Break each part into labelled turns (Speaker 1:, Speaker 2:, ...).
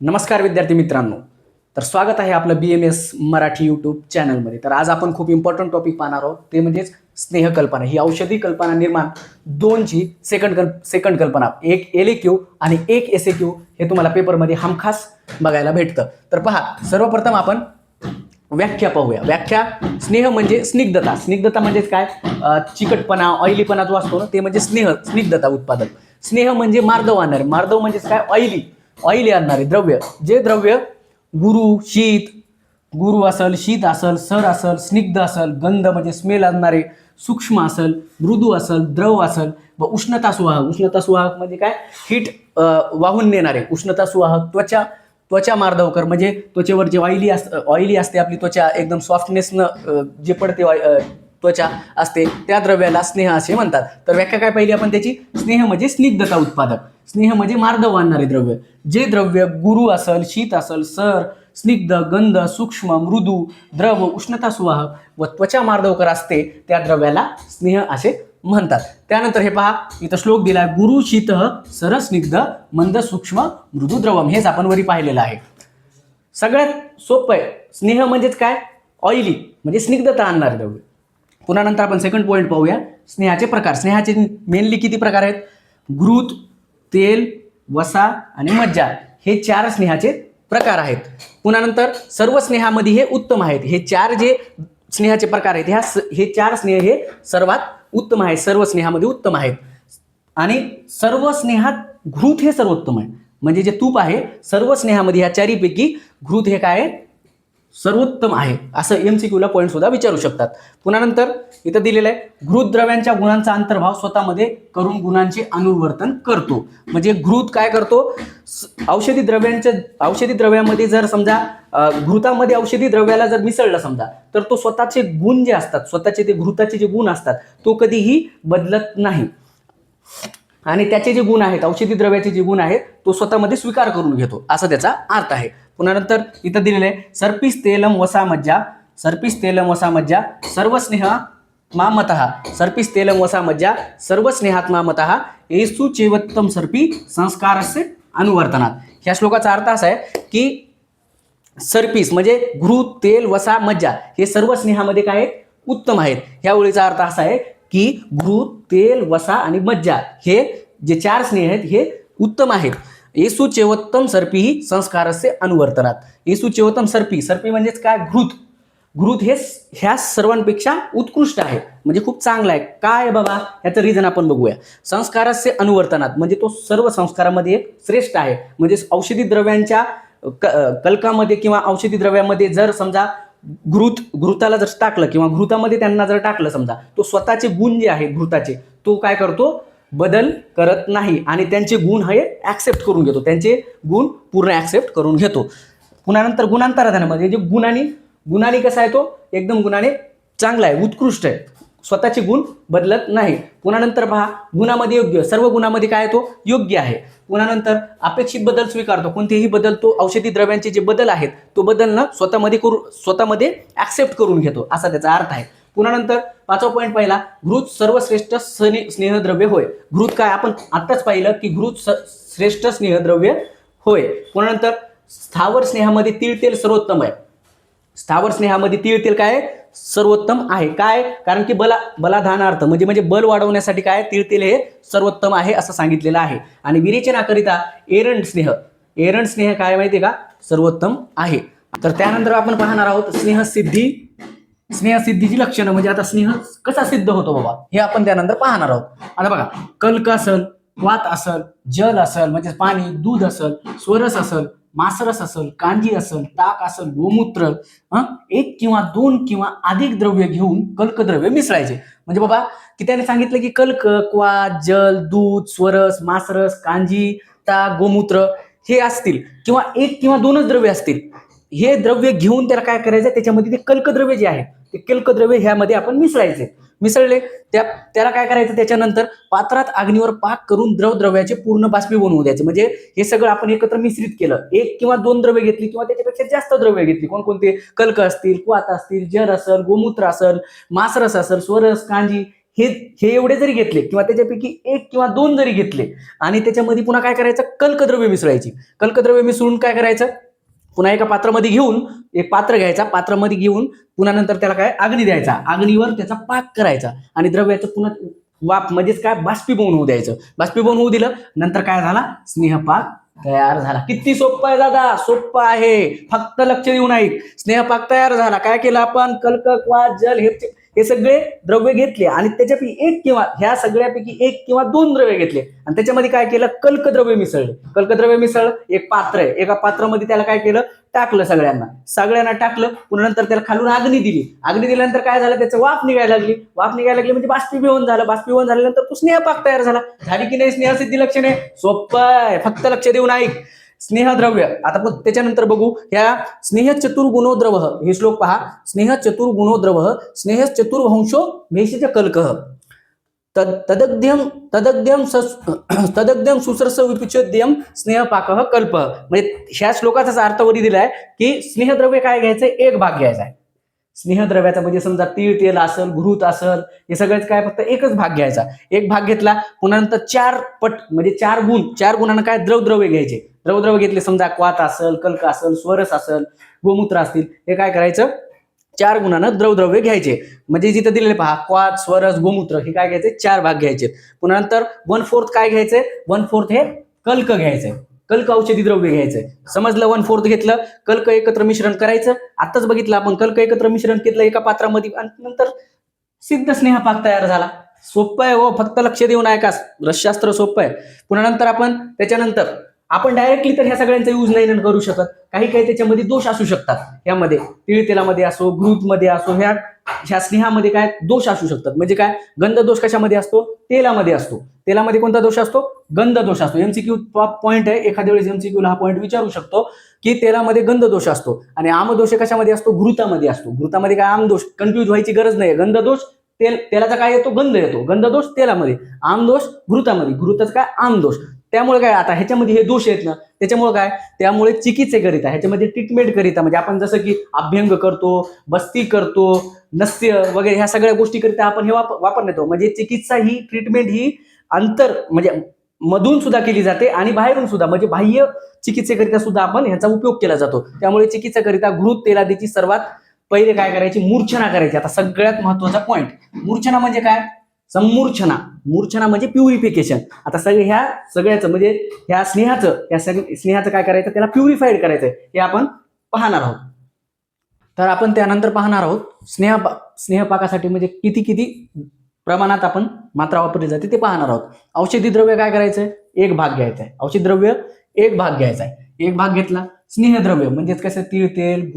Speaker 1: नमस्कार विद्यार्थी मित्रांनो. तर स्वागत आहे आपलं BMS मराठी यूट्यूब चॅनलमध्ये. तर आज आपण खूप इम्पॉर्टंट टॉपिक पाहणार आहोत, ते म्हणजेच स्नेहकल्पना. ही औषधी कल्पना निर्माण दोनची सेकंड कल्पना, एक LAQ आणि एक SAQ हे तुम्हाला पेपरमध्ये हमखास बघायला भेटतं. तर पहा, सर्वप्रथम आपण व्याख्या पाहूया. व्याख्या: स्नेह म्हणजे स्निग्धता. स्निग्धता म्हणजेच काय? चिकटपणा, ऑइलीपणा जो असतो ना, ते म्हणजे स्निग्धता उत्पादन. स्नेह म्हणजे मार्दव आणणारे. मार्दव म्हणजेच काय? ऑइली आणणारे द्रव्य. जे द्रव्य गुरु असल, शीत असल, सर असल, स्निग्ध असल, गंध म्हणजे स्मेल आणणारे, सूक्ष्म असल, मृदू असल, द्रव असल व उष्णता सुवाहक म्हणजे काय? हीट वाहून नेणारे उष्णता सुवाहक. त्वचा मार्दवकर म्हणजे त्वचेवर जे ऑइली असते आपली त्वचा, एकदम सॉफ्टनेसनं जे पडते त्वचा असते, त्या द्रव्याला स्नेह असे म्हणतात. तर व्याख्या काय पाहिली आपण त्याची? स्नेह म्हणजे स्निग्धता उत्पादक. स्नेह म्हणजे मार्दव आणणारे द्रव्य. जे द्रव्य गुरु असल, शीत असल, सर, स्निग्ध, गंध, सूक्ष्म, मृदू, द्रव, उष्णता सुवाहक व त्वचा मार्दवकर असते, त्या द्रव्याला स्नेह असे म्हणतात. त्यानंतर हे पहा, इथं श्लोक दिलाय: गुरु शीत सर स्निग्ध मंद सूक्ष्म मृदू द्रवम. हेच आपण वरी पाहिलेलं आहे. सगळ्यात सोपं आहे. स्नेह म्हणजेच काय? ऑइली म्हणजे स्निग्धता आणणारे द्रव्य. पुन्हा नंतर आपण सेकंड पॉईंट पाहूया, स्नेहाचे प्रकार. स्नेहाचे मेनली किती प्रकार आहेत? घृत, तेल, वसा आणि मज्जा हे 4 स्नेहाचे प्रकार आहेत. पुन्हा नंतर सर्व स्नेहामध्ये हे उत्तम आहेत. हे 4 जे स्नेहाचे प्रकार आहेत, हे 4 स्नेह हे सर्वात उत्तम आहे. सर्व स्नेहामध्ये उत्तम आहेत. आणि सर्व स्नेहात घृत हे सर्वोत्तम आहे. म्हणजे जे तूप आहे, सर्व स्नेहामध्ये ह्या 4 पैकी घृत हे काय आहे? सर्वोत्तम आहे. असं MCQ ला पॉईंट सुद्धा विचारू शकतात. पुन्हा नंतर इथं दिलेलं आहे, घृत द्रव्यांच्या गुणांचा अंतर्भाव स्वतःमध्ये करून गुणांचे अनुवर्तन करतो. म्हणजे घृत काय करतो? औषधी द्रव्यामध्ये जर समजा घृतामध्ये औषधी द्रव्याला जर मिसळलं समजा, तर तो स्वतःचे गुण जे असतात, स्वतःचे ते घृताचे जे गुण असतात, तो कधीही बदलत नाही. आणि त्याचे जे गुण आहेत, औषधी द्रव्याचे जे गुण आहेत, तो स्वतःमध्ये स्वीकार करून घेतो, असा त्याचा अर्थ आहे. पुन्हा नंतर इथं दिलेलं आहे, सर्पिस तेलम वसा मज्जा सर्व स्नेह मामतः. सर्पिस तेलम वसा मज्जा सर्व स्नेहात मामतः येसु चैवत्तम सर्पी संस्कारस्य अनुवर्तनात. ह्या श्लोकाचा अर्थ असा आहे की सर्पिस म्हणजे घृत, तेल, वसा, मज्जा हे सर्व स्नेहामध्ये काय आहेत? उत्तम आहेत. ह्या ओळीचा अर्थ असा आहे की घृत, तेल, वसा आणि मज्जा हे जे 4 स्नेह आहेत हे उत्तम आहेत. येसु चैवत्तम सर्पी संस्कारस्य अनुवर्तनात. येसु चैवत्तम सर्पी म्हणजेच काय? घृत हे ह्या सर्वांपेक्षा उत्कृष्ट आहे, म्हणजे खूप चांगला आहे. काय बाबा? ह्याचं रिझन आपण बघूया. संस्कारस्य अनुवर्तनात म्हणजे तो सर्व संस्कारामध्ये एक श्रेष्ठ आहे. म्हणजे औषधी द्रव्यांच्या कल्कामध्ये किंवा औषधी द्रव्यामध्ये जर समजा घृताला जर टाकलं किंवा घृतामध्ये त्यांना जर टाकलं समजा, तो स्वतःचे गुण जे आहेत घृताचे, तो काय करतो? बदल करत नाही आणि त्यांचे गुण हे ऍक्सेप्ट करून घेतो. त्यांचे गुण पूर्ण ऍक्सेप्ट करून घेतो. पुन्हा नंतर गुणांतराधानामध्ये जे गुणाने कसा आहे? तो एकदम गुणाने चांगला आहे, उत्कृष्ट आहे, स्वतःचे गुण बदलत नाही. पुन्हा नंतर पहा, गुणामध्ये योग्य, सर्व गुणामध्ये काय आहे? तो योग्य आहे. पुन्हा नंतर अपेक्षित बदल स्वीकारतो. कोणतेही बदल, तो औषधी द्रव्यांचे जे बदल आहेत, तो बदल ना स्वतःमध्ये ऍक्सेप्ट करून घेतो, असा त्याचा अर्थ आहे. पुन्हा नंतर 5वा पॉईंट पाहिला, घृत सर्वश्रेष्ठ स्नेहद्रव्य होय. घृत काय? आपण आत्ताच पाहिलं की घृत श्रेष्ठ स्नेहद्रव्य होय. पुन्हा नंतर स्थावर स्नेहामध्ये तीळ तेल सर्वोत्तम आहे. स्थावर स्नेहामध्ये तीळ तेल काय? सर्वोत्तम आहे. काय? कारण की बलाधानार्थ म्हणजे बल वाढवण्यासाठी काय? तीळ तेल हे सर्वोत्तम आहे असं सांगितलेलं आहे. आणि विरेचनाकरिता एरंड स्नेह काय माहिती आहे का? सर्वोत्तम आहे. तर त्यानंतर आपण पाहणार आहोत स्नेहसिद्धीची लक्षणं. म्हणजे आता स्नेह कसा सिद्ध होतो बाबा, हे आपण त्यानंतर पाहणार आहोत. आता बघा, कल्क असल, वात असल, जल असल म्हणजे पाणी, दूध असल, स्वरस असल, मासरस असल, कांजी असल, ताक असल, गोमूत्र, 1 किंवा 2 किंवा अधिक द्रव्य घेऊन कल्कद्रव्य मिसळायचे. म्हणजे बाबा की त्याने सांगितलं की कल्क, क्वाथ, जल, दूध, स्वरस, मासरस, कांजी, ताक, गोमूत्र हे असतील किंवा 1 किंवा 2च द्रव्य असतील, हे द्रव्य घेऊन त्याला काय करायचं? त्याच्यामध्ये ते कल्कद्रव्य जे आहे, ते कल्कद्रव्य ह्यामध्ये आपण मिसळले त्याला काय करायचं? त्याच्यानंतर पात्रात अग्नीवर पाक करून द्रव्याचे पूर्ण बाष्पीभवन होऊ द्यायचे. म्हणजे हे सगळं आपण एकत्र मिश्रित केलं. 1 किंवा 2 द्रव्य घेतली किंवा त्याच्यापेक्षा जास्त द्रव्य घेतली, कोणकोणते? कल्क असतील, क्वाथ असतील, जल असल, गोमूत्र असल, मासरस असल, स्वरस, कांजी हे हे एवढे जरी घेतले किंवा त्याच्यापैकी एक किंवा दोन जरी घेतले आणि त्याच्यामध्ये पुन्हा काय करायचं, कल्कद्रव्य मिसळायची. कल्कद्रव्य मिसळून काय करायचं, पुन्हा एका पात्रामध्ये घेऊन, एक पात्र घ्यायचा, पात्रामध्ये घेऊन पुन्हा नंतर त्याला काय अग्नी द्यायचा, अग्नीवर त्याचा पाक करायचा आणि द्रव्याचं पुन्हा वाफ म्हणजेच काय बाष्पीभवन होऊ द्यायचं. बाष्पीभवन होऊ दिलं, नंतर काय झाला, स्नेहपाक तयार झाला. किती सोपं आहे दादा, सोपं आहे, फक्त लक्ष देऊन ऐक. स्नेहपाक तयार झाला. काय केलं आपण, कल्क, क्वाथ, जल हे सगळे द्रव्य घेतले आणि त्याच्यापैकी एक किंवा ह्या सगळ्यापैकी एक किंवा दोन द्रव्य घेतले आणि त्याच्यामध्ये काय केलं, कल्कद्रव्य मिसळले. कल्कद्रव्य मिसळ, एक पात्र आहे, एका पात्रामध्ये त्याला काय केलं, टाकलं, सगळ्यांना टाकलं. पुन्हा नंतर त्याला खालून अग्नी दिली. अग्नी दिल्यानंतर काय झालं, त्याचं वाफ निघायला लागली. वाफ निघायला लागली म्हणजे बाष्पीभवन झालं. बाष्पीभवन झाल्यानंतर तो स्नेहपाक तयार झाला. झाली की नाही स्नेहसिद्धी लक्षणे, सोपं आहे, फक्त लक्ष देऊन ऐक. स्नेहद्रव्य, आता त्याच्यानंतर बघू, ह्या स्नेह चतुर्गुणोद्रव, हे श्लोक पहा. स्नेह चतुर्गुणोद्रव स्नेह चतुर्वंशो भेषज कल्कः तदग्ध्यम सुसरस विपिचोद्यम स्नेहपाकः कल्प. म्हणजे ह्या श्लोकाचा अर्थ वरी दिलाय की स्नेहद्रव्य काय घ्यायचंय, एक भाग घ्यायचा आहे. स्नेहद्रव्याचा म्हणजे समजा तीळ तेल असेल, घृत असेल, हे सगळेच काय फक्त एकच भाग घ्यायचा. एक भाग घेतला, पुन्हा नंतर 4 पट म्हणजे 4 गुणांना काय द्रवद्रव्य घ्यायचे. द्रवद्रव्य घेतले, समजा क्वाथ असेल, कल्क असेल, स्वरस असेल, गोमूत्र असतील, हे काय करायचं, 4 गुणानं द्रवद्रव्य घ्यायचे. म्हणजे जिथे दिलेले पहा, क्वाथ, स्वरस, गोमूत्र, हे काय घ्यायचे, 4 भाग घ्यायचे. पुन्हा नंतर 1/4 काय घ्यायचंय, 1/4 हे कल्क घ्यायचंय, कल्क औषधी द्रव्य घ्यायचंय. समजलं, 1/4 घेतलं, कल्क एकत्र मिश्रण करायचं. आताच बघितलं आपण, कल्क एकत्र मिश्रण केलं एका पात्रामध्ये आणि नंतर सिद्ध स्नेहपाक तयार झाला. सोपं आहे हो, फक्त लक्ष देऊन ऐका, रसशास्त्र सोपं आहे. पुन्हा नंतर आपण त्याच्यानंतर आपण डायरेक्टली तर ह्या सगळ्यांचा यूज नाही करू शकत. काही त्याच्यामध्ये दोष असू शकतात. यामध्ये तीळ तेलामध्ये असो, घृत मध्ये असो, ह्या स्नेहामध्ये काय दोष असू शकतात. म्हणजे काय, गंध दोष कशामध्ये असतो, तेलामध्ये असतो. तेलामध्ये कोणता दोष असतो, गंध दोष असतो. एमसीक्यू पॉईंट आहे, एखाद्या वेळेस एमसीक्यूला हा पॉईंट विचारू शकतो की तेलामध्ये गंध दोष असतो. आणि आम दोष कशामध्ये असतो, घृतामध्ये असतो. घृतामध्ये काय आम दोष, कन्फ्यूज व्हायची गरज नाही. गंध दोष तेलाचा काय येतो, गंध येतो. गंध दोष तेलामध्ये, आम दोष घृतामध्ये, घृतच काय आम दोष. त्यामुळे काय, आता ह्याच्यामध्ये हे दोष आहेत ना, त्याच्यामुळे काय, त्यामुळे चिकित्सेकरिता ह्याच्यामध्ये ट्रीटमेंट करिता, म्हणजे आपण जसं की अभ्यंग करतो, बस्ती करतो, नस्य वगैरे ह्या सगळ्या गोष्टी करिता आपण हे वापर नेतो. म्हणजे चिकित्सा ही, ट्रीटमेंट ही अंतर म्हणजे मधून सुद्धा केली जाते आणि बाहेरून सुद्धा, म्हणजे बाह्य चिकित्सेकरिता सुद्धा आपण ह्याचा उपयोग केला जातो. त्यामुळे चिकित्सेकरिता घृत तेलादीची सर्वात पहिले काय करायची, मूर्छना करायची. आता सगळ्यात महत्वाचा पॉईंट, मूर्छना म्हणजे काय, संमूर्छना. मूर्छना म्हणजे प्युरिफिकेशन. आता ह्या सगळ्याचं म्हणजे ह्या स्नेहाचं काय करायचं, त्याला प्युरिफाईड करायचंय, हे आपण पाहणार आहोत. तर आपण त्यानंतर पाहणार आहोत स्नेहपाकासाठी म्हणजे किती प्रमाणात आपण मात्रा वापरली जाते ते पाहणार आहोत. औषधी द्रव्य काय करायचंय, एक भाग घ्यायचा आहे. औषधी द्रव्य एक भाग घ्यायचा आहे. एक भाग घेतला. स्नेहद्रव्य म्हणजेच कसं, तीळ तेल,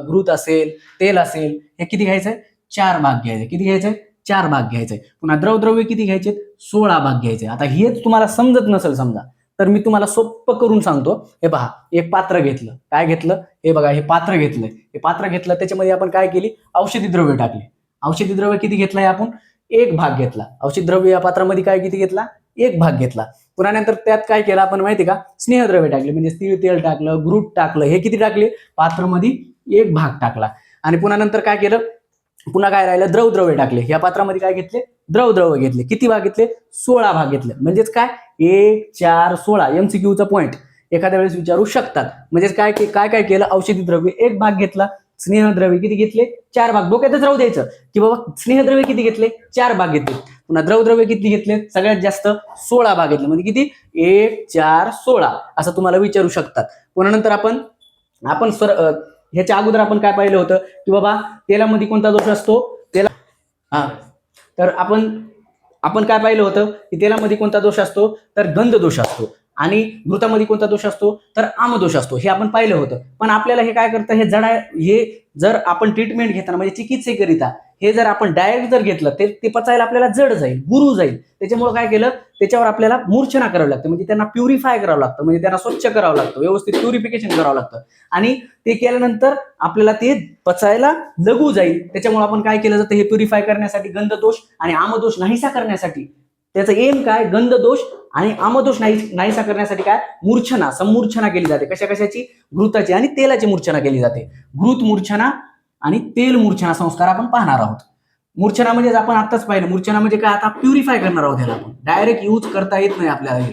Speaker 1: घृत असेल, तेल असेल, हे किती घ्यायचंय, 4 भाग घ्यायचे. किती घ्यायचंय, 4 भाग घ्यायचंय. पुन्हा द्रवद्रव्य किती घ्यायचे, 16 भाग घ्यायचे. आता हेच तुम्हाला समजत नसेल समजा, तर मी तुम्हाला सोपं करून सांगतो. हे पहा, एक पात्र घेतलं. काय घेतलं, हे बघा, हे पात्र घेतलंय. हे पात्र घेतलं, त्याच्यामध्ये आपण काय केली, औषधी द्रव्य टाकले. औषधी द्रव्य किती घेतलाय आपण, एक भाग घेतला. औषधी द्रव्य या पात्रामध्ये काय किती घेतला, एक भाग घेतला. पुन्हा नंतर त्यात काय केलं आपण माहिती का, स्नेहद्रव्य टाकले. म्हणजे तीळ तेल टाकलं, घृत टाकलं, हे किती टाकले, पात्रामध्ये एक भाग टाकला. आणि पुन्हा नंतर काय केलं, पुन्हा काय राहिलं, द्रवद्रव्य टाकले. या पात्रामध्ये काय घेतले, द्रवद्रव्य घेतले. किती भाग घेतले, 16 भाग घेतले. म्हणजेच काय, 1 4 16 एमसीक्यूचा पॉईंट एखाद्या वेळेस विचारू शकतात. म्हणजेच काय काय केलं, औषधी द्रव्य एक भाग घेतला. स्नेहद्रव्य किती घेतले, 4 भाग. डोक्यातच राहू द्यायचं की बाबा स्नेहद्रव्य किती घेतले, 4 भाग घेतले. पुन्हा द्रवद्रव्य किती घेतले, सगळ्यात जास्त 16 भाग घेतले. म्हणजे किती, 1 4 16 असं तुम्हाला विचारू शकतात. पुन्हा नंतर आपण ह्याच्या अगोदर आपण काय पाहिलं होतं की बाबा तेलामध्ये कोणता दोष असतो, तर आपण काय पाहिलं होतं की तेलामध्ये कोणता दोष असतो, तर गंध दोष असतो. आणि घृतामध्ये कोणता दोष असतो, तर आमदोष असतो. हे आपण पाहिलं होतं. पण आपल्याला हे काय करतं, हे जर आपण ट्रीटमेंट घेताना म्हणजे चिकित्सेकरिता हे जर आपण डायरेक्ट जर घेतलं ते पचायला आपल्याला जड जाईल, गुरु जाईल. त्याच्यामुळे काय केलं, त्याच्यावर आपल्याला मूर्छना करावी लागते. म्हणजे त्यांना प्युरिफाय करावं लागतं, म्हणजे त्यांना स्वच्छ करावं लागतं, व्यवस्थित प्युरिफिकेशन करावं लागतं. आणि ते केल्यानंतर आपल्याला ते पचायला लगू जाईल. त्याच्यामुळे आपण काय केलं जातं, हे प्युरिफाय करण्यासाठी गंध दोष आणि आमदोष नाहीसा करण्यासाठी, त्याचं एम काय, गंध दोष आणि आमदोष नाहीसा करण्यासाठी काय, मूर्छना, संमूर्छना केली जाते. कशाची, घृताची आणि तेलाची मूर्छना केली जाते. घृत मूर्छना आणि तेल मूर्छना संस्कार आपण पाहणार आहोत. मूर्छना म्हणजे आपण आत्ताच पाहिलं, मूर्छना म्हणजे काय, आता प्युरिफाय करणार आहोत ह्याला आपण. डायरेक्ट यूज करता येत नाही आपल्याला हे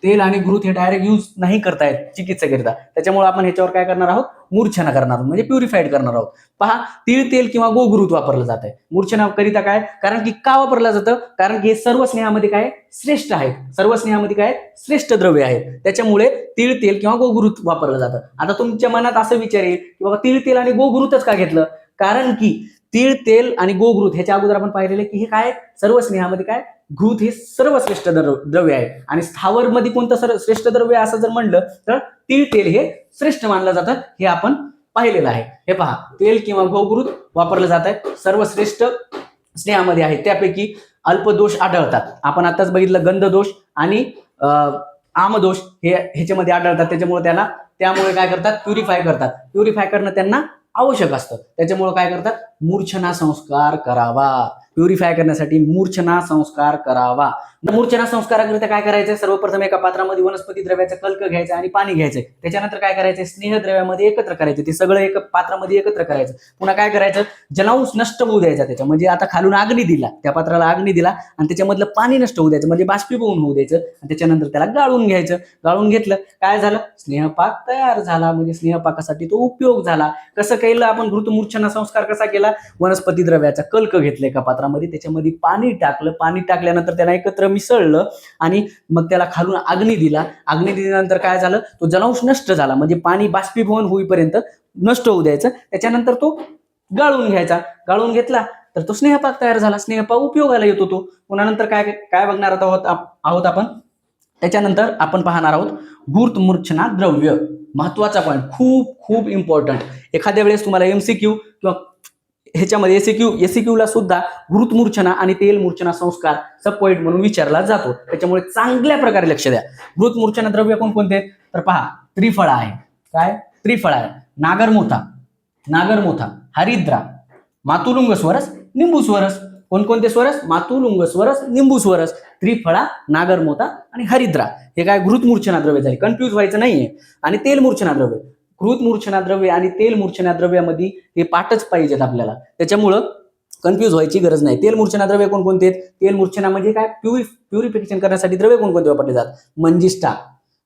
Speaker 1: तेल आणि घृत, हे डायरेक्ट यूज नाही करता येत चिकित्सकरित्या. त्याच्यामुळे आपण ह्याच्यावर काय करणार आहोत, मूर्छना करणार आहोत, म्हणजे प्युरिफाईड करणार आहोत. पहा, तीळ तेल किंवा गोघृत वापरलं जात आहे मूर्छना करिता. काय कारण की का वापरलं जातं, कारण की हे सर्व स्नेहामध्ये काय श्रेष्ठ आहेत, सर्व स्नेहामध्ये काय श्रेष्ठ द्रव्य आहेत, त्याच्यामुळे तीळ तेल किंवा गोघृत वापरलं जातं. आता तुमच्या मनात असं विचार येईल की बाबा तीळ तेल आणि गोघृतच का घेतलं, कारण की तीळ तेल आणि गोघृत ह्याच्या अगोदर आपण पाहिलेलं की हे काय सर्व स्नेहामध्ये काय घृत हे सर्वश्रेष्ठ द्रव्य आहे. आणि स्थावर मध्ये कोणतं श्रेष्ठ द्रव्य असं जर म्हणलं तर तीळ तेल हे श्रेष्ठ मानलं जातं, हे आपण पाहिलेलं आहे. हे पहा, तेल किंवा गोघृत वापरलं जात आहे, सर्वश्रेष्ठ स्नेहामध्ये आहे. त्यापैकी अल्पदोष आढळतात. आपण आताच बघितलं गंधदोष आणि आमदोष हे ह्याच्यामध्ये आढळतात. त्यामुळे काय करतात, प्युरिफाय करतात. प्युरिफाय करणं त्यांना आवश्यक असतं, त्याच्यामुळे काय करतात, मूर्छना संस्कार करावा. प्युरिफाय करण्यासाठी मूर्छना संस्कार करावा. मूर्छना संस्काराकरिता काय करायचं, सर्वप्रथम एका पात्रामध्ये वनस्पती द्रव्याचं कल्क घ्यायचं आणि पाणी घ्यायचं. त्याच्यानंतर काय करायचं, स्नेहद्रव्यामध्ये एकत्र करायचं, ते सगळं एक पात्रामध्ये एकत्र करायचं. पुन्हा काय करायचं, जलांश नष्ट होऊ द्यायचा त्याच्या, म्हणजे आता खालून अग्नी दिला, त्या पात्राला अग्नी दिला आणि त्याच्यामधलं पाणी नष्ट होऊ द्यायचं, म्हणजे बाष्पीभवन होऊ द्यायचं. आणि त्याच्यानंतर त्याला गाळून घ्यायचं. गाळून घेतलं, काय झालं, स्नेहपाक तयार झाला, म्हणजे स्नेहपाकासाठी तो उपयोग झाला. कसं केलं आपण, घृतमूर्छना संस्कार कसा केला, वनस्पती द्रव्याचा कल्क घेतलं एका पात्रामध्ये, त्याच्यामध्ये पाणी टाकलं, पाणी टाकल्यानंतर त्याला एकत्र मिसळलं आणि मग त्याला खालून अग्नी दिला. अग्नी दिल्यानंतर काय झालं, तो जलांश नष्ट झाला, म्हणजे पाणी बाष्पीभवन होईपर्यंत नष्ट होऊ द्यायचं. त्याच्यानंतर तो गाळून घ्यायचा. गाळून घेतला तर तो स्नेहपाक तयार झाला. स्नेहपाक उपयोगाला येतो तो. पुन्हा नंतर काय काय बघणार आहोत आपण, त्याच्यानंतर आपण पाहणार आहोत घृतमूर्छना द्रव्य. महत्वाचा पॉईंट, खूप खूप इम्पॉर्टंट. एखाद्या वेळेस तुम्हाला एमसीक्यू किंवा ह्याच्यामध्ये एसीक्यू ला सुद्धा घृतमूर्छना आणि तेल मूर्छना संस्कार सब पॉईंट म्हणून विचारला जातो. त्याच्यामुळे चांगल्या प्रकारे लक्ष द्या. घृतमूर्छना द्रव्य कोणकोणते, तर पहा, त्रिफळा आहे. काय, त्रिफळा आहे, नागरमोथा, हरिद्रा, मातुलुंग स्वरस, निंबू स्वरस. कोणकोणते स्वरस, मातुलुंग स्वरस, निंबू स्वरस, त्रिफळा, नागरमोथा आणि हरिद्रा. हे काय घृतमूर्छना द्रव्य झाले, कन्फ्युज व्हायचं नाहीये. आणि तेल मूर्छना द्रव्य, घृतमूर्छना द्रव्य आणि तेल मूर्छना द्रव्यामध्ये हे पाठच पाहिजेत आपल्याला, त्याच्यामुळं कन्फ्युज व्हायची गरज नाही. तेल मूर्छना द्रव्य कोणकोणते, तेल मूर्छना म्हणजे काय, प्युरिफिकेशन करण्यासाठी द्रव्य कोणकोणते वापरले जातात, मंजिष्ठा,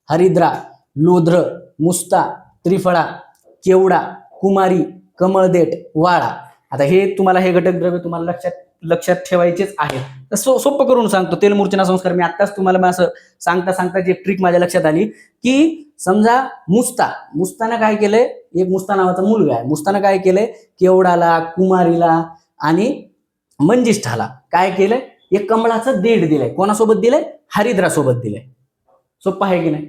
Speaker 1: हरिद्रा, लोध्र, मुस्ता, त्रिफळा, केवडा, कुमारी, कमळदेठ, वाळा. आता हे तुम्हाला हे घटक द्रव्य तुम्हाला लक्षात ठेवायचेच आहे. तर सोपं करून सांगतो, तेल मूर्छना संस्कार मी आत्ताच तुम्हाला असं सांगता जे ट्रिक माझ्या लक्षात आली की, समजा मुस्तानं काय केलंय, एक मुस्ता नावाचा मुलगा आहे, मुस्तानं काय केलंय, केवडाला, कुमारीला आणि मंजिष्ठाला काय केलंय, एक कमळाचं देठ दिलंय. कोणासोबत दिलंय, हरिद्रा सोबत दिलंय. सोपं आहे की नाही.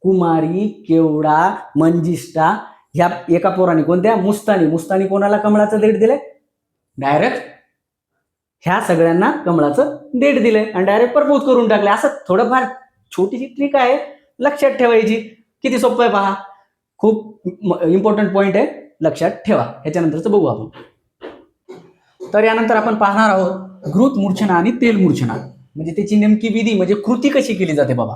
Speaker 1: कुमारी, केवडा, मंजिष्ठा ह्या एका पोराने, कोणत्या, मुस्तानी कोणाला कमळाचं देठ दिलंय, डायरेक्ट ह्या सगळ्यांना कमळाचं देठ दिलंय आणि डायरेक्ट प्रपोज करून टाकले. असं थोडंफार छोटीशी ट्रिक आहे, लक्षात ठेवायची. किती सोपं आहे पहा, खूप इम्पॉर्टंट पॉइंट आहे, लक्षात ठेवा. ह्याच्यानंतरच बघू आपण. तर यानंतर आपण पाहणार आहोत घृतमूर्छना आणि तेल मूर्छना, म्हणजे त्याची नेमकी विधी, म्हणजे कृती कशी केली जाते बाबा.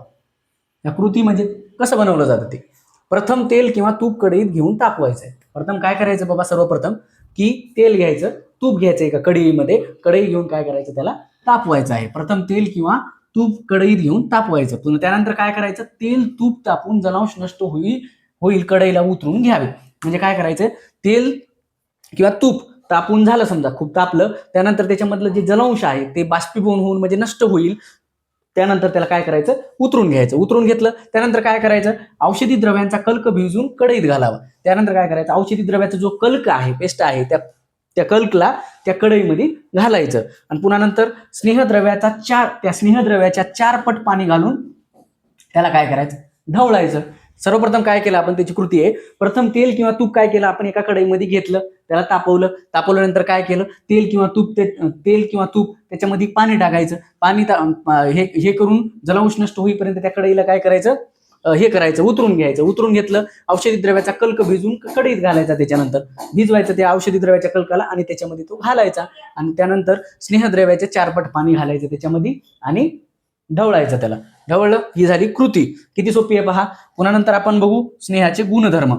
Speaker 1: या कृती म्हणजे कसं बनवलं जातं ते. प्रथम तेल किंवा तूप कढईत घेऊन तापवायचंय. प्रथम काय करायचं बाबा, सर्वप्रथम की तेल घ्यायचं, तूप घ्यायचं एका कढईमध्ये, कढई घेऊन काय करायचं, त्याला तापवायचं आहे. प्रथम तेल किंवा तूप कढईत घेऊन तापवायचं. पुन्हा त्यानंतर काय करायचं, तेल तूप तापून जलांश नष्ट होईल कढईला उतरून घ्यावे. म्हणजे काय करायचं, तेल किंवा तूप तापून झालं, समजा खूप तापलं, त्यानंतर त्याच्यामधलं जे जलांश आहे ते बाष्पीभवन होऊन म्हणजे नष्ट होईल. त्यानंतर त्याला काय करायचं, उतरून घ्यायचं. उतरून घेतलं त्यानंतर काय करायचं, औषधी द्रव्यांचा कल्क भिजून कढईत घालावा. त्यानंतर काय करायचं, औषधी द्रव्याचा जो कल्क आहे, पेस्ट आहे, त्या कल्कला त्या कढईमध्ये घालायचं. आणि पुन्हा नंतर स्नेहद्रव्याच्या 4 पट पाणी घालून त्याला काय करायचं, ढवळायचं. सर्वप्रथम काय केलं आपण, त्याची कृती आहे. प्रथम तेल किंवा तूप काय केलं आपण, एका कढईमध्ये घेतलं, त्याला तापवल्यानंतर काय केलं, तेल किंवा तूप त्याच्यामध्ये पाणी टाकायचं. पाणी हे करून जलांश नष्ट होईपर्यंत त्या कढईला काय करायचं, उतरून घ्यायचं. उतरून घेतलं, औषधी द्रव्याचा कल्क भिजून कढईत घालायचा. त्याच्यानंतर भिजवायचं त्या औषधी द्रव्याच्या कल्काला आणि त्याच्यामध्ये तो घालायचा. आणि त्यानंतर स्नेहद्रव्याचे 4 पट पाणी घालायचं त्याच्यामध्ये आणि ढवळायचं. त्याला ढवळलं, ही झाली कृती. किती सोपी आहे पहा. पुन्हा नंतर आपण बघू स्नेहाचे गुणधर्म.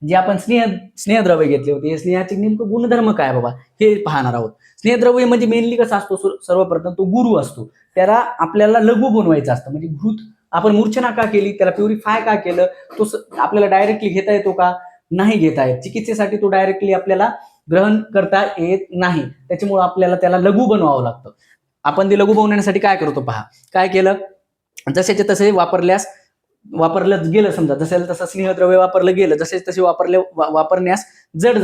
Speaker 1: जे आपण स्नेहद्रव्य घेतले होते, हे स्नेहाचे नेमकं गुणधर्म काय बाबा हे पाहणार आहोत. स्नेहद्रव्य म्हणजे मेनली कसं असतो, सर्वप्रथम तो गुरु असतो, त्याला आपल्याला लघु बनवायचं असतं. म्हणजे घृत आपण मूर्छना का केली, त्याला प्युरिफाय का केलं, तो आपल्याला डायरेक्टली घेता येतो का, नाही घेता येत. चिकित्सेसाठी तो डायरेक्टली आपल्याला ग्रहण करता येत नाही, त्याच्यामुळे आपल्याला त्याला लघु बनवावं लागतं. आपण ते लघु बनवण्यासाठी काय करतो पहा, काय केलं, जसेचे तसे वापरलं गेलं, समजा जसे तसं स्नेहद्रव्य वापरलं गेलं, जसे तसे वापरण्यास जड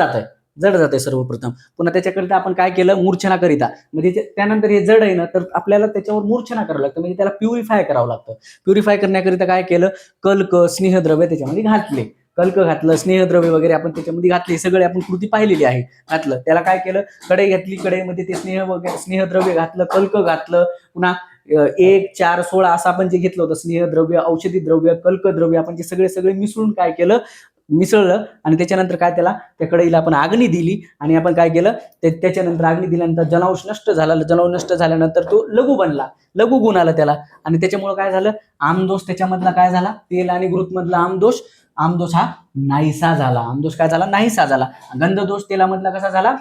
Speaker 1: जाते सर्वप्रथम. पुन्हा त्याच्याकरिता आपण काय केलं, मूर्छना करिता, म्हणजे त्यानंतर हे जड आहे ना, तर आपल्याला त्याच्यावर मूर्छना करावं लागतं, म्हणजे त्याला प्युरिफाय करावं लागतं. प्युरिफाय करण्याकरिता काय केलं, कल्क स्नेहद्रव्य त्याच्यामध्ये घातले, कल्क घातलं, स्नेहद्रव्य वगैरे आपण त्याच्यामध्ये घातले, सगळे आपण कृती पाहिलेली आहे. घातलं, त्याला काय केलं, कढई घेतली, कढईमध्ये ते स्नेहद्रव्य घातलं, कल्क घातलं, पुन्हा 1, 4, 16 असं आपण जे घेतलं होतं स्नेहद्रव्य, औषधी द्रव्य, कल्कद्रव्य, आपण जे सगळे मिसळून काय केलं, मिसळलं. आणि त्याच्यानंतर काय, त्या कढईला आपण अग्नी दिली, आणि आपण काय केलं, त्याच्यानंतर अग्नी दिल्यानंतर जलांश नष्ट झाल्यानंतर तो लघु बनला, लघु गुण आला त्याला. आणि त्याच्यामुळे काय झालं, आमदोष त्याच्यामधला काय झाला, तेल आणि घृत मधला आमदोष हा नाहीसा झाला. आमदोष काय झाला, नाहीसा झाला. गंधदोष तेलामधला कसा झाला,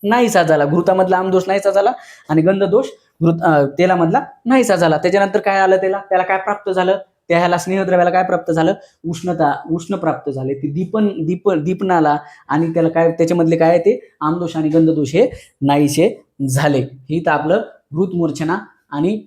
Speaker 1: नाहीसा झाला. घृतामधला आमदोष नाहीसा झाला, आणि गंधदोष तेलामधला नाहीसा झाला. त्याच्यानंतर काय आलं, त्याला काय प्राप्त झालं, त्याला स्नेहद्रव्याला काय प्राप्त झालं, उष्ण प्राप्त झाले, ती दीपनाला, आणि त्याला काय, त्याच्यामधले काय ते आमदोष आणि गंधदोष हे नाहीसे झाले. ही तर आपलं घृत मूर्छना आणि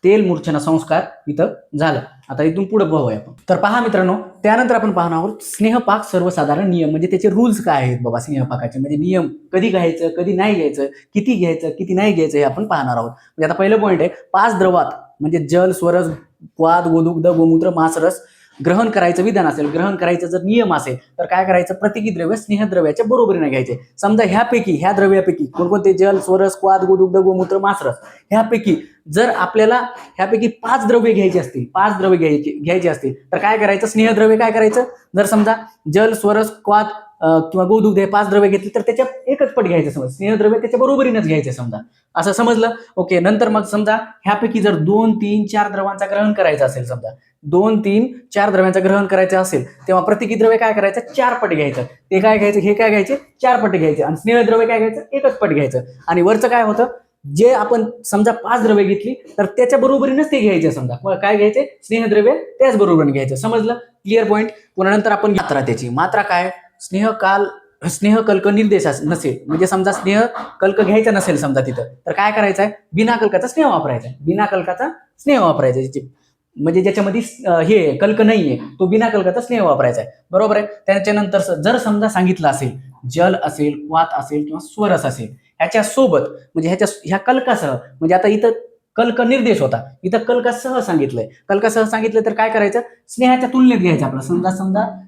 Speaker 1: तेल मूर्छना संस्कार इथं झालं. आता इथून पुढे पाहूया आपण. तर पहा मित्रांनो, त्यानंतर आपण पाहणार आहोत स्नेहपाक सर्वसाधारण नियम, म्हणजे त्याचे रूल्स काय आहेत बाबा स्नेहपाकाचे, म्हणजे नियम कधी घ्यायचं, कधी नाही घ्यायचं, किती घ्यायचं, किती नाही घ्यायचं, हे आपण पाहणार आहोत. म्हणजे आता पहिलं पॉईंट आहे, 5 द्रवात म्हणजे जल, स्वरस, क्वाद, गोदुग्ध, गोमूत्र, मांसरस ग्रहण करायचं विधान असेल, ग्रहण करायचं जर नियम असेल, तर काय करायचं, प्रतिकी द्रव्य स्नेहद्रव्याच्या बरोबरीने घ्यायचे. समजा ह्या द्रव्यापैकी कोणकोणते, जल, स्वरस, क्वाद, गोदुग्ध, गोमूत्र, मांसरस, ह्यापैकी जर आपल्याला ह्यापैकी 5 द्रव्य घ्यायची असतील, तर काय करायचं, स्नेहद्रव्य काय करायचं, जर समजा जल, स्वरस, क्वाद किंवा गोदुग्ध हे 5 द्रव्य घेतले, तर त्याच्या एकच पट घ्यायचं, समज स्नेहद्रव्य त्याच्या बरोबरीनेच घ्यायचे, समजा असं समजलं. ओके, नंतर मग समजा ह्यापैकी जर 2, 3, 4 द्रवांचा ग्रहण करायचं असेल, समजा 2, 3, 4 द्रव्यांचं ग्रहण करायचं असेल, तेव्हा प्रतिकी द्रव्य काय करायचं, 4 पट घ्यायचं. ते काय घ्यायचं, हे काय घ्यायचे, 4 पट घ्यायचे. आणि स्नेहद्रव्य काय घ्यायचं, एकच पट घ्यायचं. आणि वरचं काय होतं, जे आपण समजा 5 द्रव्य घेतली, तर त्याच्या बरोबरीनेच ते घ्यायचे. समजा काय घ्यायचे, स्नेहद्रव्य त्याच बरोबरीने घ्यायचं. समजलं, क्लिअर पॉईंट. पुन्हा नंतर आपण त्याची मात्रा काय, स्नेह कल्क निर्देश नसेल, म्हणजे समजा स्नेह कल्क घ्यायचा नसेल समजा तिथं, तर काय करायचं आहे, बिना कल्काचा स्नेह वापरायचा. म्हणजे ज्याच्यामध्ये हे कल्क नाहीये, तो बिना कल्काचा स्नेह वापरायचा आहे, बरोबर आहे. त्याच्यानंतर जर समजा सांगितलं असेल, जल असेल, वात असेल किंवा स्वरस असेल, ह्याच्या सोबत म्हणजे ह्या कल्कासह, म्हणजे आता इथं कल्क निर्देश होता, इथं कल्कासह सांगितलंय, तर काय करायचं, स्नेहाच्या तुलनेत घ्यायचं आपलं. समजा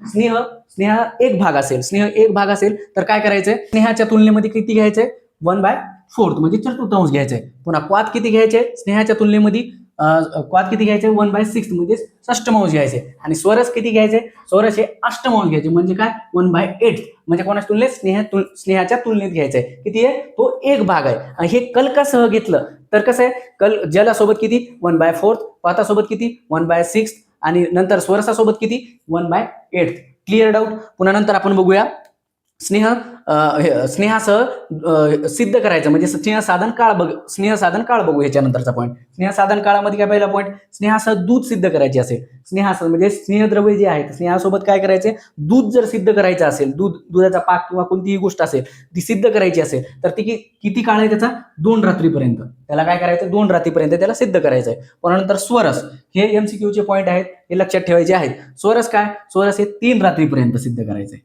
Speaker 1: स्नेह एक भाग असेल, तर काय करायचंय, स्नेहाच्या तुलनेमध्ये किती घ्यायचंय, 1/4 म्हणजे चतुर्थांश घ्यायचंय. पुन्हा क्वाद किती घ्यायचे, स्नेहाच्या तुलनेमध्ये क्वाद किती घ्यायचे, 1/6 म्हणजे षष्टमांश घ्यायचे. आणि स्वरस किती घ्यायचे, स्वरस हे अष्टमांश घ्यायचे, म्हणजे काय 1/8 म्हणजे कोणाच्या तुलनेत, स्नेहाच्या तुलनेत घ्यायचंय. किती आहे, तो एक भाग आहे. आणि हे कल्कासह घेतलं तर कसं आहे, जलासोबत किती 1/4, वातासोबत किती 1/6, आणि नंतर स्वरसासोबत किती 1/8. Clear doubt. पुन्हा नंतर आपण बघूया स्नेहासह सिद्ध करायचं, म्हणजे स्नेहसाधन काळ बघू. ह्याच्यानंतरचा पॉईंट, स्नेहसाधन काळामध्ये काय, पहिला पॉईंट, स्नेहासह दूध सिद्ध करायचे असेल, स्नेहासह म्हणजे स्नेहद्रव्य जे आहे स्नेहासोबत काय करायचे, दूध जर सिद्ध करायचं असेल, दुधाचा पाक किंवा कोणतीही गोष्ट असेल ती सिद्ध करायची असेल, तर ती किती काळ आहे त्याचा, 2 रात्रीपर्यंत. त्याला काय करायचं, 2 रात्रीपर्यंत त्याला सिद्ध करायचं आहे. त्यानंतर स्वरस, हे एमसीक्यूचे पॉईंट आहेत, हे लक्षात ठेवायचे आहेत. स्वरस हे 3 रात्रीपर्यंत सिद्ध करायचंय.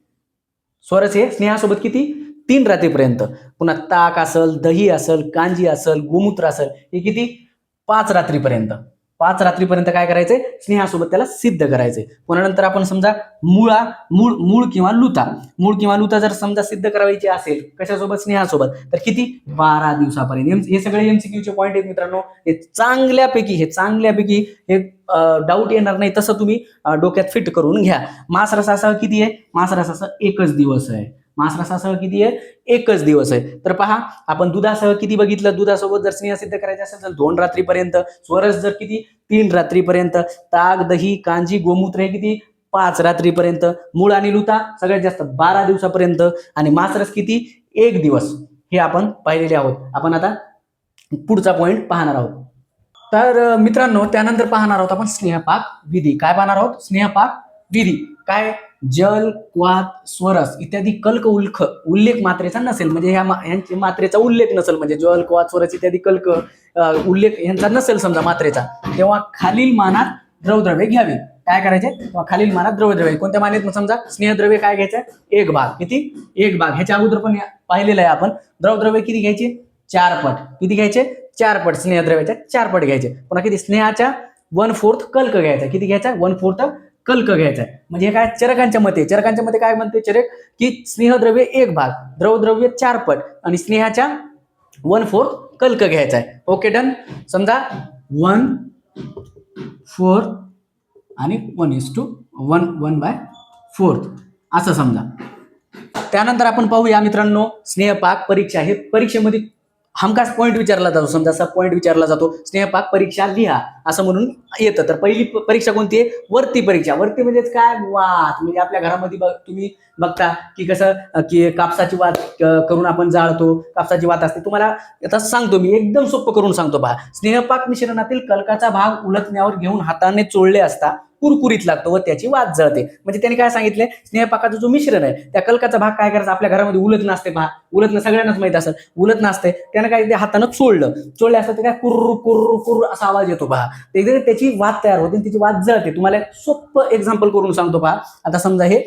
Speaker 1: स्वरस हे स्नेहासोबत किती, 3 रात्रीपर्यंत. पुन्हा ताक असेल, दही असेल, कांजी असेल, गोमूत्र असेल, हे किती 5 रात्रीपर्यंत काय करायचंय, स्नेहासोबत त्याला सिद्ध करायचंय. पुन्हा नंतर आपण समजा मूळ किंवा लुता जर समजा सिद्ध करायची असेल, कशासोबत, स्नेहासोबत, तर किती 12 दिवसापर्यंत. हे सगळे एमसीक्यूचे पॉईंट आहेत मित्रांनो. हे चांगल्यापैकी हे डाऊट येणार नाही तसं तुम्ही डोक्यात फिट करून घ्या. मांसरसासह किती आहे, मांसरसासह एकच दिवस आहे. एकच दिवस आहे. तर पहा, आपण दुधासह किती बघितलं, दुधासोबत जर स्नेह सिद्ध करायचं असेल तर 2 रात्रीपर्यंत. स्वरस जर किती 3 रात्रीपर्यंत. ताक, दही, कांजी, गोमूत्र हे किती 5 रात्रीपर्यंत, मूळ आणि लुता सगळ्यात जास्त 12 दिवसापर्यंत, आणि मासरस किती 1 दिवस. हे आपण पाहिलेले आहोत. आपण आता पुढचा पॉइंट पाहणार आहोत. तर मित्रांनो, त्यानंतर पाहणार आहोत आपण स्नेहपाक विधी. काय पाहणार आहोत? स्नेहपाक विधी. काय? जल, क्वाथ, स्वरस इत्यादी कल्क उल्लेख मात्रेचा नसेल, म्हणजे ह्यांची मात्रेचा उल्लेख नसेल, म्हणजे जल, क्वाथ, स्वरस इत्यादी कल्क उल्लेख यांचा नसेल समजा मात्रेचा, तेव्हा खालील मानात द्रवद्रव्ये घ्यावी. काय करायचे? तेव्हा खालील मानात द्रवद्रव्ये. कोणत्या मानेत? समजा स्नेहद्रव्य काय घ्यायचं? 1 भाग. किती? 1 भाग. ह्याच्या अगोदर पण पाहिलेलं आहे आपण. द्रवद्रव्य किती घ्यायचे? 4 पट. किती घ्यायचे? 4 पट. स्नेहद्रव्याच्या 4 पट घ्यायचे. पुन्हा किती? स्नेहाच्या 1/4 कल्क घ्यायचा. किती घ्यायचा? 1/4 कल्क घ्यायचा. म्हणजे हे काय? चरकांच्या मते काय म्हणते चरक? की स्नेहद्रव्य 1 भाग, द्रवद्रव्य 4 पट आणि स्नेहाच्या 1/4 कल्क घ्यायचा आहे. Okay, done. समजा 1/4 आणि 1:1/4 असं समजा. त्यानंतर आपण पाहूया मित्रांनो, स्नेहपाक परीक्षा. हे परीक्षेमध्ये हमखास पॉईंट विचारला जातो. समजा असा पॉईंट विचारला जातो, स्नेहपाक परीक्षा लिहा असं म्हणून येतं. तर पहिली परीक्षा कोणती आहे? वरती परीक्षा. वरती म्हणजेच काय? वात. म्हणजे आपल्या घरामध्ये तुम्ही बघता की कसं की कापसाची वात करून आपण जाळतो. कापसाची वात असते. तुम्हाला आता सांगतो मी, एकदम सोपं करून सांगतो पहा. स्नेहपाक मिश्रणातील कल्काचा भाग उलटण्यावर घेऊन हाताने चोळले असता कुरकुरीत लागतो व त्याची वात जळते. म्हणजे त्यांनी काय सांगितलंय? स्नेहपाकाचं जो मिश्रण आहे त्या कल्काचा भाग काय करायचा? आपल्या घरामध्ये उलटणं असते पहा. उलटणं सगळ्यांनाच माहित असेल. उलटणं असते, त्यानं काय ते हातानं चोळले असतं ते काय कुर्र कुर्र कुर्र असा आवाज येतो पहा. त्याची वात तयार होते आणि त्याची वात जळते. तुम्हाला एक सोपं एक्झाम्पल करून सांगतो पहा. आता समजा हे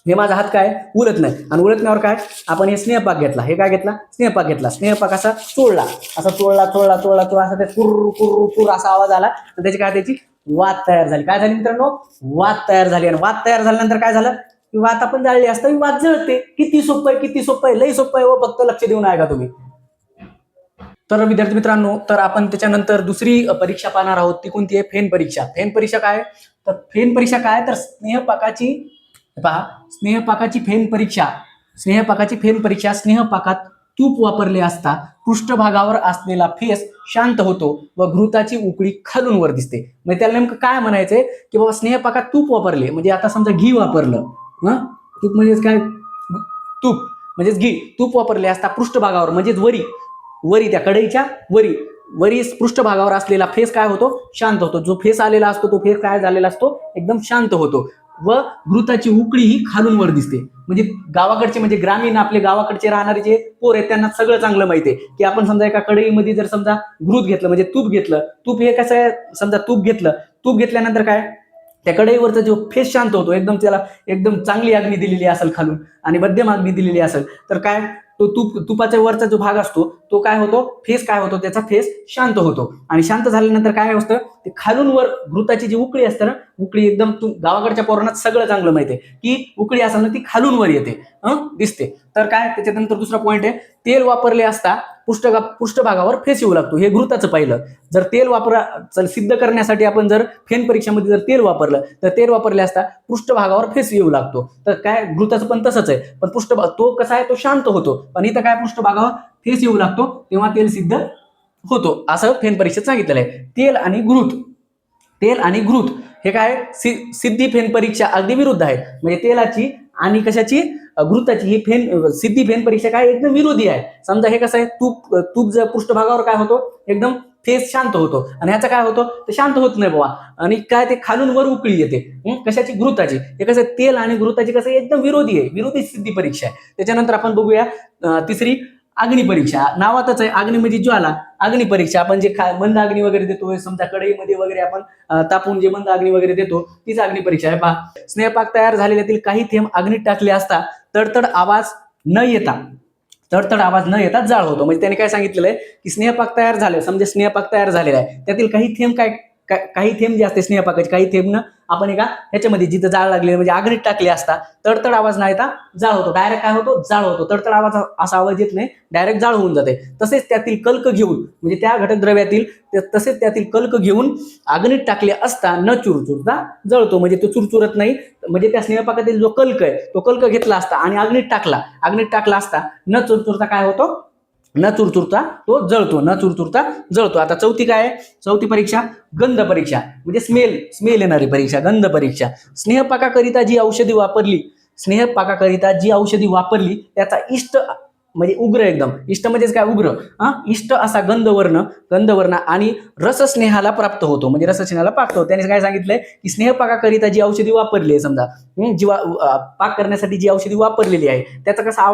Speaker 1: माझा हात काय? उलटणं आहे. आणि उलटण्यावर काय? आपण हे स्नेहपाक घेतला. हे काय घेतला? स्नेहपाक घेतला. स्नेहपाक असा चोळला, असा चोळला असा ते कुर्र कुर्र कुर्र असा आवाज आला, तर त्याची काय? त्याची वात तयार झाली. काय झाली मित्रांनो? वात तयार झाली. आणि वात तयार झाल्यानंतर काय झालं? वात आपण जाळली असता, वात जळते. किती सोपं आहे, किती सोपं आहे, लई सोपं आहे. व फक्त लक्ष देऊन आहे का तुम्ही? तर विद्यार्थी मित्रांनो, तर आपण त्याच्यानंतर दुसरी परीक्षा पाहणार आहोत. ती कोणती आहे? फेन परीक्षा. फेन परीक्षा काय? तर फेन परीक्षा काय? तर स्नेहपाकाची फेन परीक्षा. स्नेहपाकात तूप वापरले असता पृष्ठभागावर असलेला फेस शांत होतो व घृताची उकळी खालून वर दिसते. म्हणजे त्याला नेमकं काय म्हणायचंय की बाबा स्नेहपाकात तूप वापरले, म्हणजे आता समजा घी वापरलं. तूप म्हणजेच काय? तूप म्हणजेच घी. तूप वापरले असता पृष्ठभागावर म्हणजेच वरी त्या कढईच्या वरी पृष्ठभागावर असलेला फेस काय होतो? शांत होतो. जो फेस आलेला असतो तो फेस काय झालेला असतो? एकदम शांत होतो. व घृताची उकळी ही खालून वर दिसते. म्हणजे गावाकडचे, म्हणजे ग्रामीण आपले गावाकडचे राहणारे जे पोर आहेत त्यांना सगळं चांगलं माहिती आहे की आपण समजा एका कढईमध्ये जर समजा घृत घेतलं, म्हणजे तूप घेतलं. तूप हे कसं आहे? समजा तूप घेतल्यानंतर काय? त्या कढईवरचा जो फेस शांत होतो, एकदम त्याला एकदम चांगली अग्नी दिलेली असेल खालून आणि मध्यम अग्नी दिलेली असेल, तर काय? तो तुपाच्या वरचा जो भाग असतो तो काय होतो? फेस काय होतो? त्याचा फेस शांत होतो. आणि शांत झाल्यानंतर काय असतं? ते खालून वर घृताची जी उकळी असते ना, उकळी एकदम गावाकडच्या पोरांना सगळं चांगलं माहिती आहे की उकळी असेल ना ती खालून वर येते, दिसते. तर काय? त्याच्यानंतर दुसरा पॉईंट आहे, तेल वापरले असता पृष्ठभागावर फेस येऊ लागतो. हे घृताचं पहिलं. जर तेल सिद्ध करण्यासाठी आपण जर फेन परीक्षामध्ये जर तेल वापरलं, तर तेल वापरले असता पृष्ठभागावर फेस येऊ लागतो. तर काय? घृताचं पण तसंच आहे. पण पृष्ठभाग तो कसा आहे? तो शांत होतो. पण इथं काय? पृष्ठभागावर फेस येऊ लागतो तेव्हा तेल सिद्ध होतो, असं फेन परीक्षेत सांगितलेलं आहे. तेल आणि घृत हे काय? सिद्धी फेन परीक्षा अगदी विरुद्ध आहे. म्हणजे तेलाची आणि कशाची? घृताची ही सिद्धी फेन परीक्षा काय? एकदम विरोधी आहे. समजा हे कसं आहे? तूप जर पृष्ठभागावर काय होतो? एकदम फेस शांत होतो. आणि ह्याचं काय होतं? ते शांत होत नाही बाबा. आणि काय? ते खालून वर उकळी येते. कशाची? घृताची. हे कसं? तेल आणि घृताची कसं? एकदम विरोधी आहे. विरोधी सिद्धी परीक्षा आहे. त्याच्यानंतर आपण बघूया तीसरी अग्नी परीक्षा. नावातच आहे, अग्नी म्हणजे ज्वाला. अग्नी परीक्षा आपण जे मंद अग्नी वगैरे देतो, समजा कढईमध्ये वगैरे आपण तापून जे मंद अग्नी वगैरे देतो, तीच अग्नी परीक्षा आहे. पहा, स्नेहपाक तयार झालेल्यातील काही थेंब अग्नीत टाकले असता तडतड आवाज न येता जाळ होतो. म्हणजे त्याने काय सांगितलेलं आहे की स्नेहपाक तयार झाले, समजा स्नेहपाक तयार झालेला आहे, त्यातील काही थेंब काही थेंब जे असते स्नेहपाकाचे, काही थेंब ना आपण एका ह्याच्यामध्ये जिथं जाळ लागले म्हणजे अग्नीत टाकले असता तडतड आवाज नाही येता जाळ होतो. डायरेक्ट काय होतो? जाळ होतो. तडतड आवाज असा आवाज येत नाही, डायरेक्ट जाळ होऊन जाते. तसेच त्यातील कल्क घेऊन, म्हणजे त्या घटक द्रव्यातील तसेच त्यातील कल्क घेऊन अग्नीत टाकले असता न चुरचुरता जळतो. म्हणजे तो चुरचुरत नाही. म्हणजे त्या स्नेहपाकातील जो कल्क आहे तो कल्क घेतला असता आणि अग्नीत टाकला असता न चुरचुरता काय होतो? न चुरचुरता तो जळतो, न चुरचुरता जळतो. आता चौथी काय आहे? चौथी परीक्षा गंध परीक्षा, म्हणजे स्मेल स्मेल येणारी परीक्षा, गंध परीक्षा. स्नेहपाकाकरिता जी औषधी वापरली, स्नेहपाकाकरिता जी औषधी वापरली त्याचा इष्ट म्हणजे उग्र, एकदम इष्ट म्हणजेच काय? उग्र. इष्ट असा गंधवर्ण आणि रसस्नेहाला प्राप्त होतो, म्हणजे रसस्नेहाला प्राप्त होतो. त्याने काय सांगितलंय की स्नेहपाकाकरिता जी औषधी वापरली आहे, समजा पाक करण्यासाठी जी औषधी वापरलेली आहे त्याचा कसा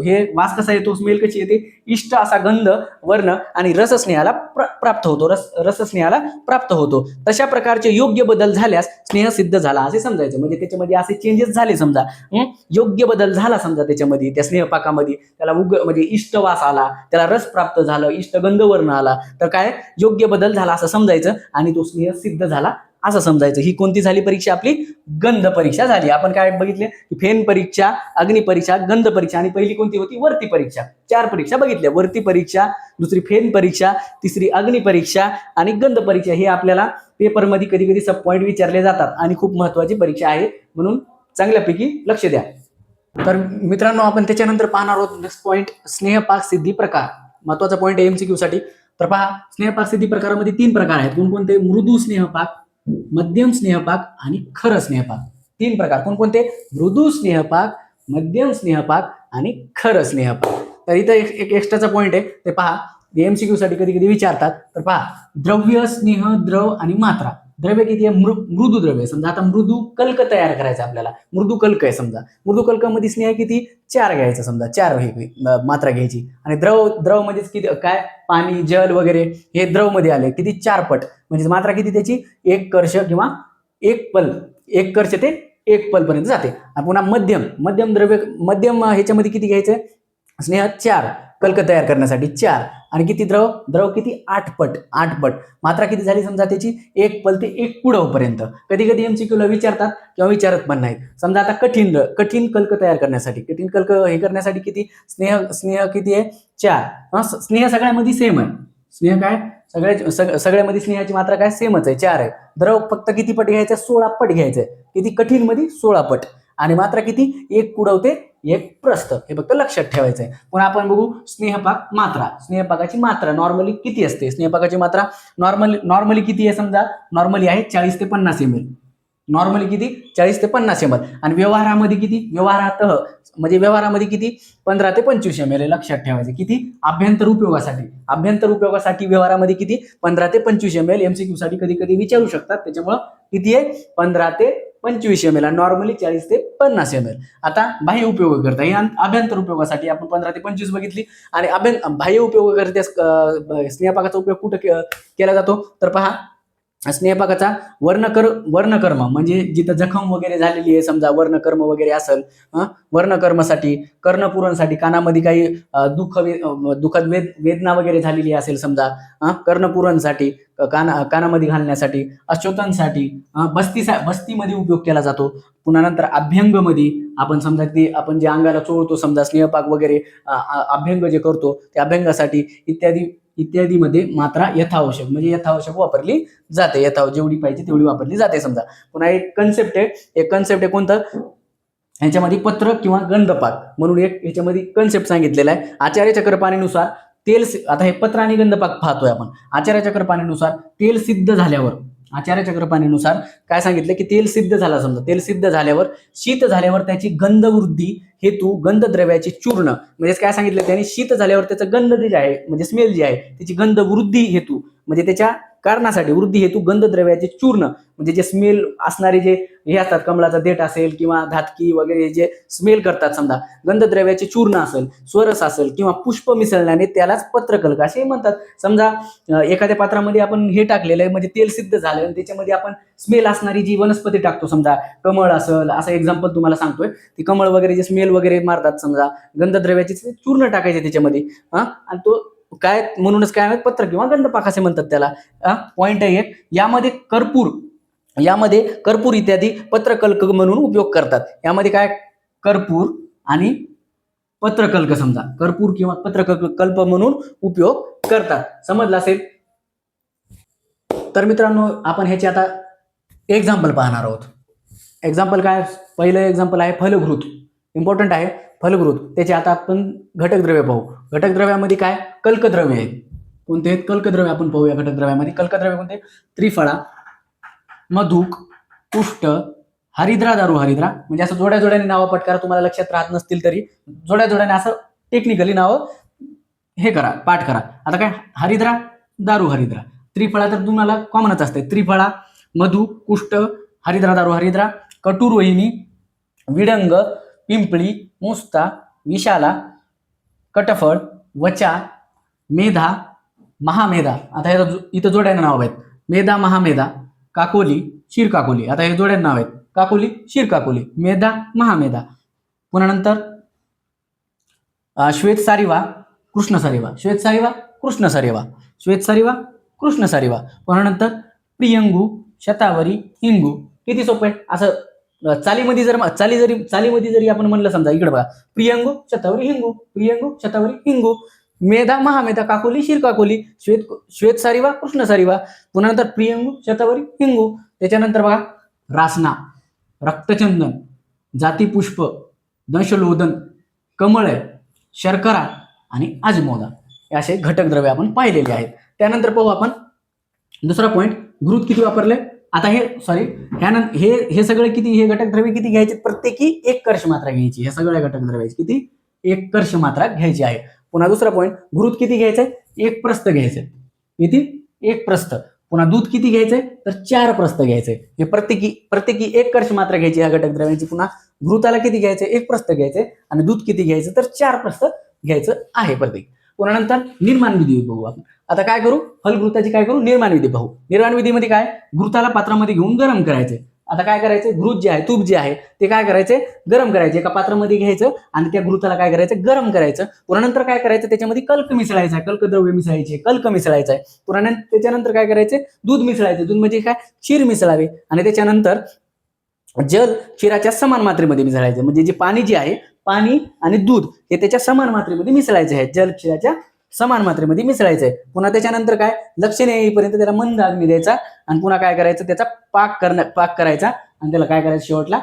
Speaker 1: हे वास कसा येतो, स्मेल कशी येते? इष्ट असा गंध वर्ण आणि रसस्नेहाला प्राप्त होतो, रसस्नेहाला प्राप्त होतो. तशा प्रकारचे योग्य बदल झाल्यास स्नेह सिद्ध झाला असे समजायचं. म्हणजे त्याच्यामध्ये असे चेंजेस झाले, समजा योग्य बदल झाला समजा त्याच्यामध्ये, त्या स्नेहपाकामध्ये त्याला म्हणजे इष्ट वास आला, त्याला रस प्राप्त झालं, इष्ट गंधवर्ण आला, तर काय योग्य बदल झाला असं समजायचं आणि तो स्नेह सिद्ध झाला असं समजायचं. ही कोणती झाली परीक्षा? आपली गंध परीक्षा झाली. आपण काय बघितले की फेन परीक्षा, अग्नि परीक्षा, गंध परीक्षा आणि पहिली कोणती होती? वर्ती परीक्षा. 4 परीक्षा बघितल्या. वर्ती परीक्षा, दुसरी फेन परीक्षा, तिसरी अग्नि परीक्षा आणि गंध परीक्षा. हे आपल्याला पेपरमध्ये कधी कधी सब पॉईंट विचारले जातात आणि खूप महत्वाची परीक्षा आहे, म्हणून चांगल्यापैकी लक्ष द्या. तर मित्रांनो, आपण त्याच्यानंतर पाहणार आहोत नेक्स्ट पॉईंट, स्नेहपाक सिद्धी प्रकार. महत्वाचा पॉईंट आहे एमसीक्यू साठी. तर पहा, स्नेहपाक सिद्धी प्रकारामध्ये 3 प्रकार आहेत. कोणकोणते? मृदू स्नेहपाक, मध्यम स्नेहपाक आणि खरं स्नेहपाक. 3 प्रकार. कोणकोणते? मृदू स्नेहपाक, मध्यम स्नेहपाक आणि खरं स्नेहपाक. तर इथं एक एक्स्ट्राचा पॉईंट आहे, ते पहा, एमसीक्यू साठी कधी कधी विचारतात. तर पहा, द्रव्य, स्नेह, द्रव आणि मात्रा. द्रव्य किती आहे? मृदू द्रव्य. समजा आता मृदू कल्क तयार करायचा आपल्याला, मृदू कल्क आहे समजा, मृदू कल्कामध्ये स्नेह किती? 4 घ्यायचं, समजा 4 मात्रा घ्यायची. आणि द्रव म्हणजेच किती? काय? पाणी, जल वगैरे हे द्रव मध्ये आले, किती? 4 पट. म्हणजे मात्रा किती त्याची? 1 कर्ष किंवा 1 पल, 1 कर्ष ते 1 पल पर्यंत जाते. पुन्हा मध्यम द्रव्य, मध्यम ह्याच्यामध्ये किती घ्यायचं? स्नेह 4 कल्क तयार करण्यासाठी 4. आणि किती? द्रव किती? 8 पट. मात्रा किती झाली समजा त्याची? 1 पल ते 1 कुडव पर्यंत. कधी कधी एमसीक्यूला विचारतात किंवा विचारत पण नाहीत. समजा आता कठीण कल्क तयार करण्यासाठी, कठीण कल्क हे करण्यासाठी किती? स्नेह किती आहे? 4. स्नेह सगळ्यामध्ये सेम आहे. स्नेह काय? सगळ्यामध्ये स्नेहाची मात्रा काय? सेमच आहे, 4 आहे. द्रव फक्त किती पट घ्यायचं? 16 पट घ्यायचंय. किती? कठीण मध्ये 16 पट. आणि मात्रा किती? 1 कुडव ते 1 प्रस्थ. हे फक्त लक्षात ठेवायचंय. पण आपण बघू स्नेहपाक मात्रा. स्नेहपाकाची मात्रा नॉर्मली किती असते? स्नेहपाकाची मात्रा नॉर्मली किती आहे? समजा नॉर्मली आहे 40 ते 50 ml. नॉर्मली किती? 40 ते 50 ml. आणि व्यवहारामध्ये किती? व्यवहारामध्ये किती? 15 ते 25 ml. लक्षात ठेवायचे. किती? आभ्यंतर उपयोगासाठी व्यवहारामध्ये किती? 15 ते 25 ml. एमसीक्यू साठी कधी कधी विचारू शकतात, त्याच्यामुळे किती आहे? 15 ते 25 ml. नॉर्मली 40 ते 50 ml. आता बाह्य उपयोग करता, ही आभ्यंतर उपयोगासाठी आपण 15 ते 25 बघितली. आणि बाह्य उपयोग करता स्नेहपाकाचा उपयोग कुठे केला जातो? तर पहा, स्नेहपाकाचा वर्णकर्म, म्हणजे जिथं जखम वगैरे झालेली आहे, समजा वर्णकर्म वगैरे असेल, वर्णकर्मासाठी, कर्णपुरणसाठी, कानामध्ये काही दुःखद वेदना वगैरे झालेली असेल समजा, कर्णपुरणसाठी, कानामध्ये घालण्यासाठी, अश्वतांसाठी, बस्तीमध्ये उपयोग केला जातो. पुन्हा नंतर अभ्यंगमध्ये आपण समजा ते आपण जे अंगाला चोळतो समजा स्नेहपाक वगैरे, अभ्यंग जे करतो त्या अभ्यंगासाठी इत्यादी मध्ये मात्रा यथावश्यक वापरली जाते. जेवढी पाहिजे तेवढी वापरली जाते समजा. पुन्हा एक कन्सेप्ट आहे कोणतं? ह्याच्यामध्ये पत्र किंवा गंधपाक म्हणून एक ह्याच्यामध्ये कन्सेप्ट सांगितलेला आहे. आचार्य चक्रपाणीनुसार आता हे पत्र आणि गंधपाक पाहतोय आपण. आचार्य चक्रपाणीनुसार तेल सिद्ध झाल्यावर, आचार्य चक्रपाणीनुसार काय सांगितलं की तेल सिद्ध झाला समजा, तेल सिद्ध झाल्यावर, शीत झाल्यावर त्याची गंधवृद्धी हेतू गंधद्रव्याचे चूर्ण, म्हणजे काय सांगितलं त्यांनी? शीत झाल्यावर त्याचं गंध जे आहे, म्हणजे स्मेल जी आहे त्याची गंधवृद्धी हेतू, म्हणजे त्याच्या कारणासाठी वृद्धी हेतू गंधद्रव्याचे चूर्ण, म्हणजे जे स्मेल असणारे जे हे असतात, कमळाचा देठ असेल किंवा धातकी वगैरे जे स्मेल करतात समजा, गंधद्रव्याचे चूर्ण असेल, स्वरस असेल किंवा पुष्प मिसळल्याने त्यालाच पत्रकल्क असे म्हणतात. समजा एखाद्या पात्रामध्ये आपण हे टाकलेलं आहे, म्हणजे तेल सिद्ध झालं आणि त्याच्यामध्ये आपण स्मेल असणारी जी वनस्पती टाकतो, समजा कमळ असेल, असं एक्झाम्पल तुम्हाला सांगतोय, ती कमळ वगैरे जे स्मेल वगैरे मारतात समजा, गंधद्रव्याचे चूर्ण टाकायचे त्याच्यामध्ये, आणि तो काय, म्हणूनच काय पत्र किंवा गंधपाक असे म्हणतात त्याला. पॉइंट आहे एक, यामध्ये कर्पूर इत्यादी पत्रकल्क म्हणून उपयोग करतात. यामध्ये काय? कर्पूर आणि पत्रकल्क, समजा कर्पूर किंवा पत्रकल्प म्हणून उपयोग करतात. समजलं असेल? तर मित्रांनो, आपण ह्याचे आता एक्झाम्पल पाहणार आहोत. एक्झाम्पल काय? पहिलं एक्झाम्पल आहे फलघृत. इम्पॉर्टंट आहे फलगृत. त्याचे आता आपण घटक द्रव्य पाहू. घटक द्रव्यामध्ये काय कल्कद्रव्य आहेत. कोणते आहेत कल्कद्रव्य आपण पाहूया. घटक द्रव्यामध्ये कल्कद्रव्य कोणते त्रिफळा, मधुक, उष्ट, हरिद्रा, दारू हरिद्रा. म्हणजे असं जोड्या जोड्याने नावं पटकारा, तुम्हाला लक्षात राहत नसतील तरी जोड्या जोड्याने असं टेक्निकली नावं हे करा, पाठ करा. आता काय हरिद्रा, दारू हरिद्रा. त्रिफळा तर तुम्हाला कॉमनच असते. त्रिफळा, मधु, कुष्ठ, हरिद्रा, दारू हरिद्रा, कटुरवहिनी, विडंग, पिंपळी, मुस्ता, विशाला, कटफळ, वचा, मेधा, महामेधा. आता हे इथं जोड्याने नाव आहेत. मेधा, महामेधा, काकोली, क्षीरकाकोली. आता हे जोड्याने नाव आहेत. काकोली, क्षीरकाकोली, मेधा, महामेधा. पुन्हा नंतर श्वेत सारिवा, कृष्ण सारिवा. श्वेत सारिवा, कृष्ण सारिवा. श्वेत सारिवा, कृष्ण सारिवा. पुन्हा नंतर प्रियंगू, शतावरी, हिंगू. किती सोपं आहे. असं चालीमध्ये जरी आपण म्हणलं, समजा इकडे बघा, प्रियंगू, शतावरी, हिंगू, प्रियंगू, शतावरी, हिंगू, मेधा, महामेधा, काकोली, क्षीरकाकोली, श्वेत सारिवा, कृष्ण सारिवा. पुन्हा नंतर प्रियंगू, शतावरी, हिंगू. त्याच्यानंतर बघा रासना, रक्तचंदन, जातीपुष्प, दंशलोदन, कमळ, शर्करा आणि अजमोदा. हे असे घटक द्रव्य आपण पाहिलेले आहेत. त्यानंतर पाहू आपण दुसरा पॉइंट, घृत किती वापरले. आता हे सगळे किती, हे घटक द्रव्य किती घ्यायचे, प्रत्येकी 1 कर्ष मात्रा घ्यायची. हे सगळ्या घटक द्रव्याची किती 1 कर्ष मात्रा घ्यायची आहे. पुन्हा दुसरा पॉइंट, घृत किती घ्यायचंय 1 प्रस्थ घ्यायचंय. किती 1 प्रस्थ. पुन्हा दूध किती घ्यायचंय तर 4 प्रस्थ घ्यायचंय. हे प्रत्येकी 1 कर्ष मात्रा घ्यायची या घटक द्रव्यांची. पुन्हा घृताला किती घ्यायचंय 1 प्रस्थ घ्यायचंय आणि दूध किती घ्यायचं तर 4 प्रस्थ घ्यायचं आहे प्रत्येक. पुन्हा नंतर निर्माण विधी बघू आपण. आता काय करू, फलघृताची काय करू, निर्माण विधी पाहू. निर्माण विधीमध्ये काय, घृताला पात्रामध्ये घेऊन गरम करायचे. आता काय करायचं, घृत जे आहे, तूप जे आहे ते काय करायचे, गरम करायचे. एका पात्रामध्ये घ्यायचं आणि त्या घृताला काय करायचं, गरम करायचं. पुन्हा नंतर काय करायचं, त्याच्यामध्ये कल्क मिसळायचा आहे, कल्कद्रव्य मिसळायचे, कल्क मिसळायचा आहे. पुन्हा त्याच्यानंतर काय करायचे, दूध मिसळायचे. दूध म्हणजे काय, क्षीर मिसळावे. आणि त्याच्यानंतर जल क्षीराच्या समान मात्रेमध्ये मिसळायचे. म्हणजे जे पाणी जे आहे, पाणी आणि दूध हे त्याच्या समान मात्रेमध्ये मिसळायचे आहे. जल क्षीराच्या समान मात्रेमध्ये मिसळायचं आहे. पुन्हा त्याच्यानंतर काय, लक्षणे येईपर्यंत त्याला मंद अग्नी द्यायचा आणि पुन्हा काय करायचं, त्याचा पाक करायचा आणि त्याला काय करायचं, शेवटला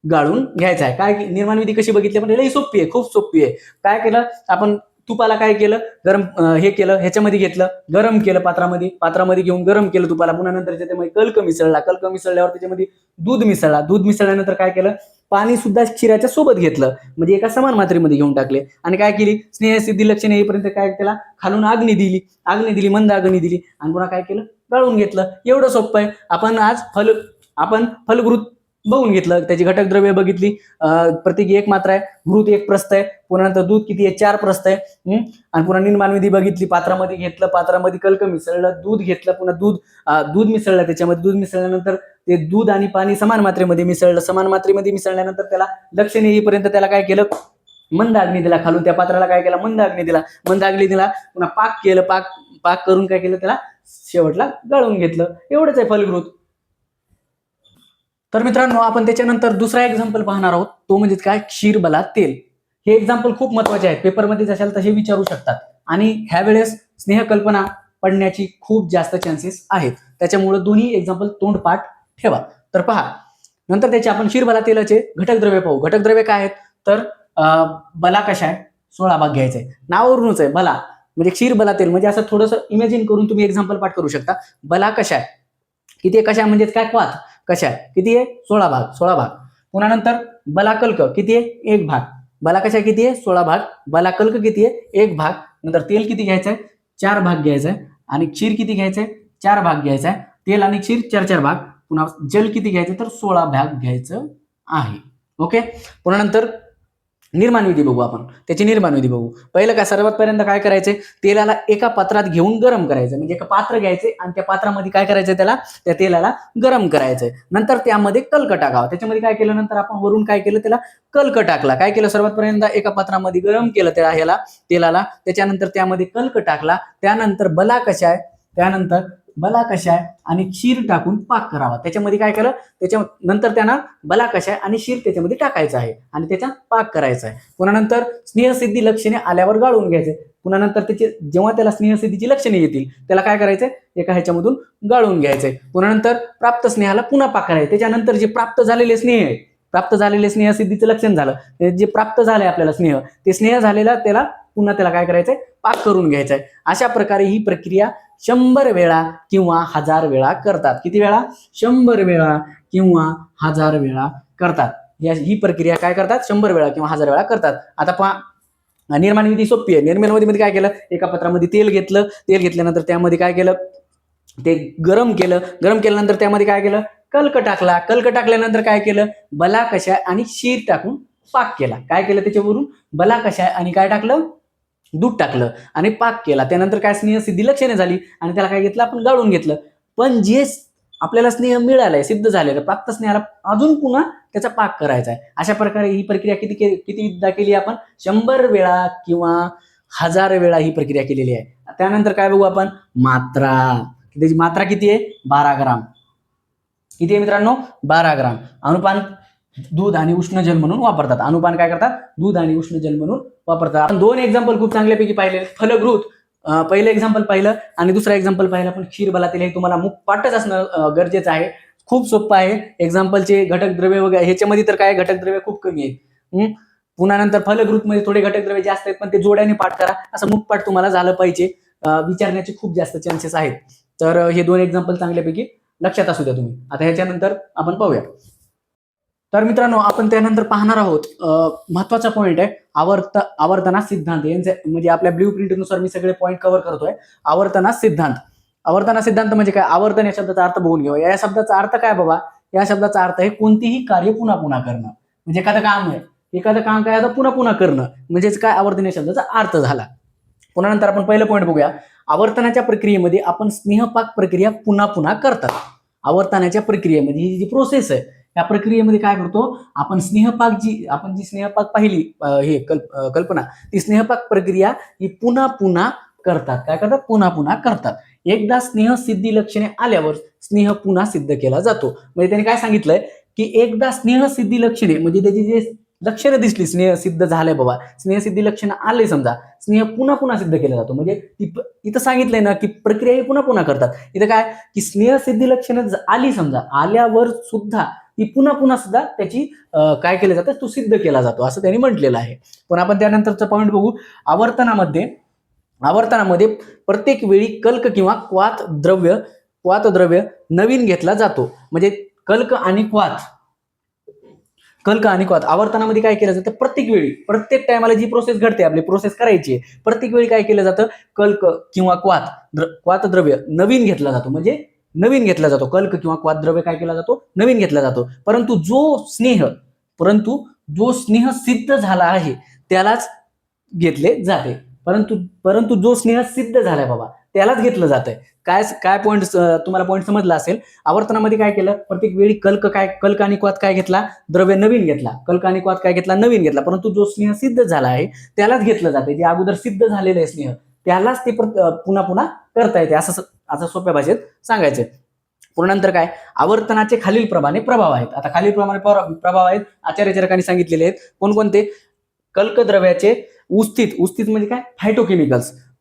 Speaker 1: गाळून घ्यायचा आहे. काय निर्माण विधी कशी बघितली पण लई सोपी आहे, खूप सोपी आहे. काय केलं आपण, तुपाला काय केलं, गरम हे केलं, ह्याच्यामध्ये घेतलं, गरम केलं, पात्रामध्ये घेऊन गरम केलं तुपाला. पुन्हा नंतर त्याच्यामध्ये कल्क मिसळला. कल्क मिसळल्यावर त्याच्यामध्ये दूध मिसळला. दूध मिसळल्यानंतर काय केलं, पाणी सुद्धा क्षीराच्या सोबत घेतलं, म्हणजे एका समान मात्रेमध्ये घेऊन टाकले. आणि काय केली, स्नेहसिद्धी लक्षणे येईपर्यंत काय, त्याला खालून अग्नी दिली, मंद अग्नी दिली आणि पुन्हा काय केलं, गाळून घेतलं. एवढं सोपं आहे. आपण आज फलघृत बघून घेतलं, त्याची घटक द्रव्य बघितली. प्रत्येकी 1 मात्रा आहे, घृत 1 प्रस्थ आहे. पुन्हा नंतर दूध किती आहे, 4 प्रस्थ आहे. आणि पुन्हा निर्माण विधी बघितली, पात्रामध्ये घेतलं, पात्रामध्ये कल्क मिसळलं, दूध घेतलं, पुन्हा दूध मिसळलं. त्याच्यामध्ये दूध मिसळल्यानंतर ते दूध आणि पाणी समान मात्रेमध्ये मिसळलं. समान मात्रेमध्ये मिसळल्यानंतर त्याला लक्षणे येईपर्यंत त्याला काय केलं, मंद अग्नी दिला. खालून त्या पात्राला काय केला, मंद अग्नी दिला. पुन्हा पाक केलं. पाक करून काय केलं, त्याला शेवटला गाळून घेतलं. एवढंच आहे फलघृत. तर मित्रांनो, आपण त्याच्यानंतर दुसरा एक्झाम्पल पाहणार आहोत, तो म्हणजे काय, क्षीर बला तेल. हे एक्झाम्पल खूप महत्वाचे आहेत, पेपरमध्ये जशाल तसे विचारू शकतात. आणि ह्या वेळेस स्नेह कल्पना पडण्याची खूप जास्त चान्सेस आहेत. त्याच्यामुळे दोन्ही एक्झाम्पल तोंडपाठ ठेवा. तर पहा, नंतर त्याचे आपण क्षीर बला तेलाचे घटक द्रव्य पाहू. घटक द्रव्य काय आहेत तर बला कशा आहे, 16 भाग घ्यायचे. नावावरूनच आहे बला म्हणजे क्षीर बला तेल. म्हणजे असं थोडंसं इमॅजिन करून तुम्ही एक्झाम्पल पाठ करू शकता. बला कशा आहे, किती आहे, कशा म्हणजे काय, क्वाथ कशा आहे, किती आहे, 16 भाग. पुन्हा नंतर बलाकल्क किती आहे, 1 भाग. बला कशा किती आहे, 16 भाग. बलाकल्क किती आहे, 1 भाग. नंतर तेल किती घ्यायचं आहे, 4 भाग घ्यायचं आहे. आणि क्षीर किती घ्यायचं आहे, 4 भाग घ्यायचा आहे. तेल आणि क्षीर 4 भाग. पुन्हा जल किती घ्यायचं तर 16 भाग घ्यायचं आहे. ओके. पुन्हा नंतर निर्माण विधी बघू आपण. त्याची निर्माण विधी बघू. पहिलं काय, सर्वात पहिल्यांदा काय करायचंय, तेलाला एका पात्रात घेऊन गरम करायचं. म्हणजे एका पात्र घ्यायचे आणि त्या पात्रामध्ये काय करायचंय, त्या तेलाला गरम करायचंय. नंतर त्यामध्ये कल्क टाकावं. त्याच्यामध्ये काय केलं, नंतर आपण वरून काय केलं, त्याला कल्क टाकला. काय केलं, सर्वात पहिल्यांदा एका पात्रामध्ये गरम केलं तेलाला. त्याच्यानंतर त्यामध्ये कल्क टाकला. त्यानंतर बला कशा आहे आणि क्षीर टाकून पाक करावा. त्याच्यामध्ये काय केलं, त्याच्यानंतर त्यांना बला कशा आहे आणि क्षीर त्याच्यामध्ये टाकायचं आहे आणि त्याचा पाक करायचा आहे. पुन्हा नंतर स्नेहसिद्धी लक्षणे आल्यावर गाळून घ्यायचे. पुन्हा नंतर जेव्हा त्याला स्नेहसिद्धीची लक्षणे येतील त्याला काय करायचंय, एका ह्याच्यामधून गाळून घ्यायचंय. पुन्हा नंतर प्राप्त स्नेहाला पुन्हा पाक करायचं. त्याच्यानंतर जे प्राप्त झालेले स्नेह आहे प्राप्त झालेले स्नेह सिद्धीचं लक्षण झालं. जे प्राप्त झालंय आपल्याला स्नेह, ते स्नेह झालेला त्याला पुन्हा त्याला काय करायचंय, पाक करून घ्यायचंय. अशा प्रकारे ही प्रक्रिया 100 वेळा किंवा 1000 वेळा करतात. किती वेळा? 100 वेळा किंवा 1000 वेळा करतात. ही प्रक्रिया काय करतात? 100 वेळा किंवा 1000 वेळा करतात. आता पहा, निर्माण विधी सोपी आहे. निर्माण विधीमध्ये काय केलं, एका पात्रामध्ये तेल घेतलं, तेल घेतल्यानंतर त्यामध्ये काय केलं, ते गरम केलं, गरम केल्यानंतर त्यामध्ये काय केलं, कल्क टाकला, कल्क टाकल्यानंतर काय केलं, बला कषाय आणि शीर टाकून पाक केला. काय केलं त्याच्यावरून, बला कषाय आणि काय टाकलं, दूध टाकलं आणि पाक केला. त्यानंतर काय, स्नेह सिद्धी लक्षणे झाली आणि त्याला काय घेतलं, आपण गाळून घेतलं. पण जे आपल्याला स्नेह मिळालाय, सिद्ध झालेलं प्राप्त स्नेहाला अजून पुन्हा त्याचा पाक करायचा आहे. अशा प्रकारे ही प्रक्रिया कितीदा केली आपण, 100 वेळा किंवा 1000 वेळा ही प्रक्रिया केलेली आहे. त्यानंतर काय बघू आपण, मात्रा. त्याची मात्रा किती आहे, 12 ग्राम. किती आहे मित्रांनो, 12 ग्राम. अनुपान दूध आणि उष्ण जल म्हणून वापरतात. अनुपान काय करतात, दूध आणि उष्ण जल म्हणून वापरतात. आपण 2 एक्झाम्पल खूप चांगल्यापैकी पाहिले. फलद्रुत पहिलं एक्झाम्पल पाहिलं आणि दुसरा एक्झाम्पल पाहिलं. पण क्षीर बलातील हे तुम्हाला मुखपाठच असणं गरजेचं आहे. खूप सोपं आहे. एक्झाम्पलचे घटक द्रव्य वगैरे ह्याच्यामध्ये तर काय घटक द्रव्य खूप कमी आहेत. पुन्हा नंतर फलद्रुत मध्ये थोडे घटक द्रव्य जास्त आहेत, पण ते जोड्याने पाठ करा. असं मुखपाठ तुम्हाला झालं पाहिजे. विचारण्याचे खूप जास्त चान्सेस आहेत. तर हे 2 एक्झाम्पल चांगल्यापैकी लक्षात असू द्या तुम्ही. आता ह्याच्यानंतर आपण पाहूया. तर मित्रांनो, आपण त्यानंतर पाहणार आहोत महत्वाचा पॉईंट आहे आवर्तना सिद्धांत. म्हणजे आपल्या ब्ल्यू प्रिंटनुसार मी सगळे पॉईंट कव्हर करतोय. आवर्तना सिद्धांत. आवर्तना सिद्धांत म्हणजे काय, आवर्तन या शब्दाचा अर्थ बघून घेऊया. या शब्दाचा अर्थ काय बाबा, या शब्दाचा अर्थ आहे कोणतीही कार्य पुन्हा पुन्हा करणं. म्हणजे एखादं काम आहे, एखादं काम काय आता पुन्हा पुन्हा करणं, म्हणजेच काय आवर्तन या शब्दाचा अर्थ झाला. पुन्हा नंतर आपण पहिलं पॉईंट बघूया. आवर्तनाच्या प्रक्रियेमध्ये आपण स्नेहपाक प्रक्रिया पुन्हा पुन्हा करतात. आवर्तनाच्या प्रक्रियेमध्ये ही जी प्रोसेस आहे, या प्रक्रियेमध्ये काय करतो आपण, स्नेहपाक आपण जी स्नेहपाक पाहिली कल्पना, ती स्नेहपाक प्रक्रिया ही पुन्हा पुन्हा करतात. काय करतात, पुन्हा पुन्हा करतात. एकदा स्नेह सिद्धी लक्षणे आल्यावर स्नेह पुन्हा सिद्ध केला जातो. म्हणजे त्यांनी काय सांगितलंय की एकदा स्नेह सिद्धी लक्षणे म्हणजे त्याची जे लक्षणं दिसली, स्नेह सिद्ध झालंय बाबा, स्नेह सिद्धी लक्षणं आले समजा, स्नेह पुन्हा पुन्हा सिद्ध केला जातो. म्हणजे इथं सांगितलंय ना की प्रक्रिया ही पुन्हा पुन्हा करतात. इथं काय की स्नेह सिद्धी लक्षणं आली समजा, आल्यावर सुद्धा ती पुन्हा पुन्हा सुद्धा त्याची काय केलं जातं, तो सिद्ध केला जातो असं त्यांनी म्हटलेलं आहे. पण आपण त्यानंतरचा पॉईंट बघू. आवर्तनामध्ये प्रत्येक वेळी कल्क किंवा क्वाथ द्रव्य नवीन घेतला जातो. म्हणजे कल्क आणि क्वाथ आवर्तनामध्ये काय केलं जातं, प्रत्येक टायमाला जी प्रोसेस घडते, आपली प्रोसेस करायची, प्रत्येक वेळी काय केलं जातं, कल्क किंवा क्वाथ द्रव्य नवीन घेतला जातो. म्हणजे नवीन घेतला जातो. कल्क किंवा क्वाथ द्रव्य काय केला जातो, नवीन घेतला जातो. परंतु जो स्नेह सिद्ध झाला आहे त्यालाच घेतले जाते. परंतु जो स्नेह सिद्ध झालाय बाबा त्यालाच घेतलं जातंय. काय पॉईंट तुम्हाला पॉईंट समजला असेल. आवर्तनामध्ये काय केलं, प्रत्येक वेळी कल्क आणि क्वाथ काय घेतला, द्रव्य नवीन घेतला. कल्क आणि क्वाथ काय घेतला, नवीन घेतला. परंतु जो स्नेह सिद्ध झाला आहे त्यालाच घेतलं जाते. जे अगोदर सिद्ध झालेलं आहे स्नेह, त्यालाच ते पुन्हा पुन्हा करता येते, असं सोप्या भाषेत सांगायचं. पुन्हा नंतर काय, आवर्तनाचे खालीलप्रमाणे प्रभाव आहेत. आता खालीलप्रमाणे प्रभाव आहेत, आचार्य चरकांनी सांगितलेले आहेत. कोणकोणते, कल्क द्रव्याचे उस्थित म्हणजे काय,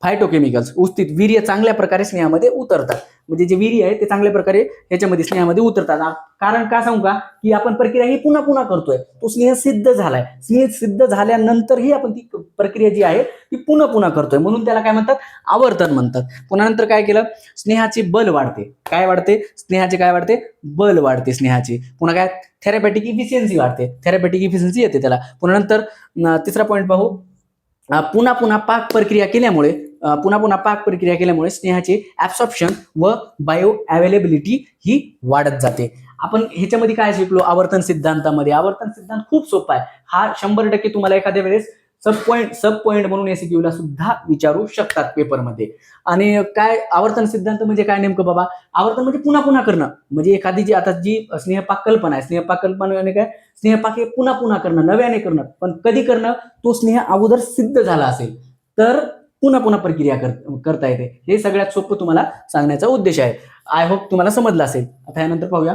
Speaker 1: फायटोकेमिकल्स उस्थित वीर्य चांगल्या प्रकारे स्नेहामध्ये उतरतात. म्हणजे जे वीर्य आहे ते चांगल्या प्रकारे ह्याच्यामध्ये स्नेहामध्ये उतरतात. कारण का सांगू का, की आपण प्रक्रिया ही पुन्हा पुन्हा करतोय. तो स्नेह सिद्ध झालाय, स्नेह सिद्ध झाल्यानंतरही आपण ती प्रक्रिया जी आहे ती पुन्हा पुन्हा करतोय, म्हणून त्याला काय म्हणतात, आवर्तन म्हणतात. पुन्हा नंतर काय केलं, स्नेहाचे बल वाढते. काय वाढते, स्नेहाचे काय वाढते, बल वाढते स्नेहाची. पुन्हा काय, थेरॅपेटिक इफिशियन्सी वाढते, थेरॅपेटिक इफिशियन्सी येते त्याला. पुन्हा नंतर तिसरा पॉईंट पाहू. पुन्हा पुन्हा पाक प्रक्रिया केल्यामुळे स्नेहाचे ऍब्सॉर्प्शन व बायो अवेलेबिलिटी ही वाढत जाते. आपण ह्याच्यामध्ये काय शिकलो, आवर्तन सिद्धांत खूप सोपा आहे. हा 100% तुम्हाला एखाद्या वेळेस सब पॉईंट म्हणून एमसीक्यू ला सुद्धा विचारू शकतात पेपरमध्ये. आणि काय आवर्तन सिद्धांत म्हणजे काय नेमकं बाबा, आवर्तन म्हणजे पुन्हा पुन्हा करणं. म्हणजे एखादी जी स्नेहपाक कल्पना आहे, स्नेहपाक कल्पना काय, स्नेहपाक हे पुन्हा पुन्हा करणं, नव्याने करणं. पण कधी करणं, तो स्नेह अगोदर सिद्ध झाला असेल तर पुन्हा पुन्हा प्रक्रिया करता येते. हे सगळ्यात सोपं तुम्हाला सांगण्याचा उद्देश आहे. आय होप तुम्हाला समजलं असेल. आता यानंतर पाहूया.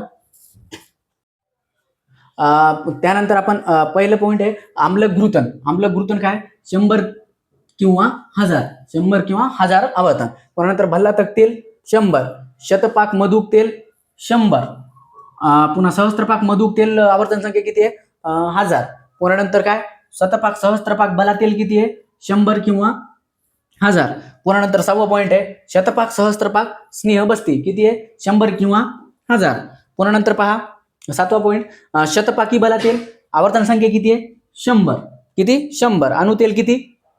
Speaker 1: त्यानंतर आपण पहिलं पॉईंट आहे आम्लघृतन काय, 100 किंवा 1000 आवर्तन. त्यानंतर भल्लातक तेल 100, शतपाक मधुक तेल 100, पुन्हा सहस्त्रपाक मधुक तेल आवर्तन संख्या किती आहे, 1000. पुन्हा नंतर काय शतपाक सहस्त्रपाक बलातेल किती आहे 100 किंवा 1000. पुन्हा नंतर 6वा पॉईंट आहे शतपाक सहस्त्रपाक स्नेह बस्ती किती आहे 100 किंवा 1000. पुन्हा नंतर पहा 7वा पॉईंट शतपाकी बलातेल आवर्तन संख्या किती आहे 100. किती 100. अणुतेल किती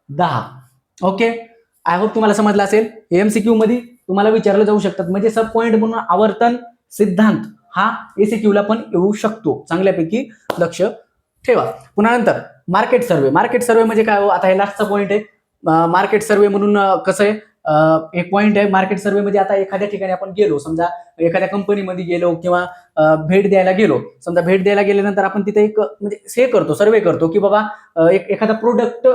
Speaker 1: 10. ओके, आय होप तुम्हाला समजलं असेल. एमसीक्यू मध्ये तुम्हाला विचारलं जाऊ शकतात म्हणजे सब पॉईंट म्हणून आवर्तन सिद्धांत हा एसीक्यू ला पण येऊ शकतो. चांगल्यापैकी लक्ष ठेवा. पुन्हा नंतर मार्केट सर्वे. मार्केट सर्वे म्हणजे काय हो, आता हे लास्टचा पॉईंट आहे. मार्केट सर्वे म्हणून कसं आहे एक पॉईंट आहे. मार्केट सर्वे म्हणजे आता एखाद्या ठिकाणी आपण गेलो, समजा एखाद्या कंपनीमध्ये गेलो किंवा भेट द्यायला गेलो. समजा भेट द्यायला गेल्यानंतर आपण तिथे एक म्हणजे हे करतो, सर्वे करतो की बाबा एखादा प्रोडक्ट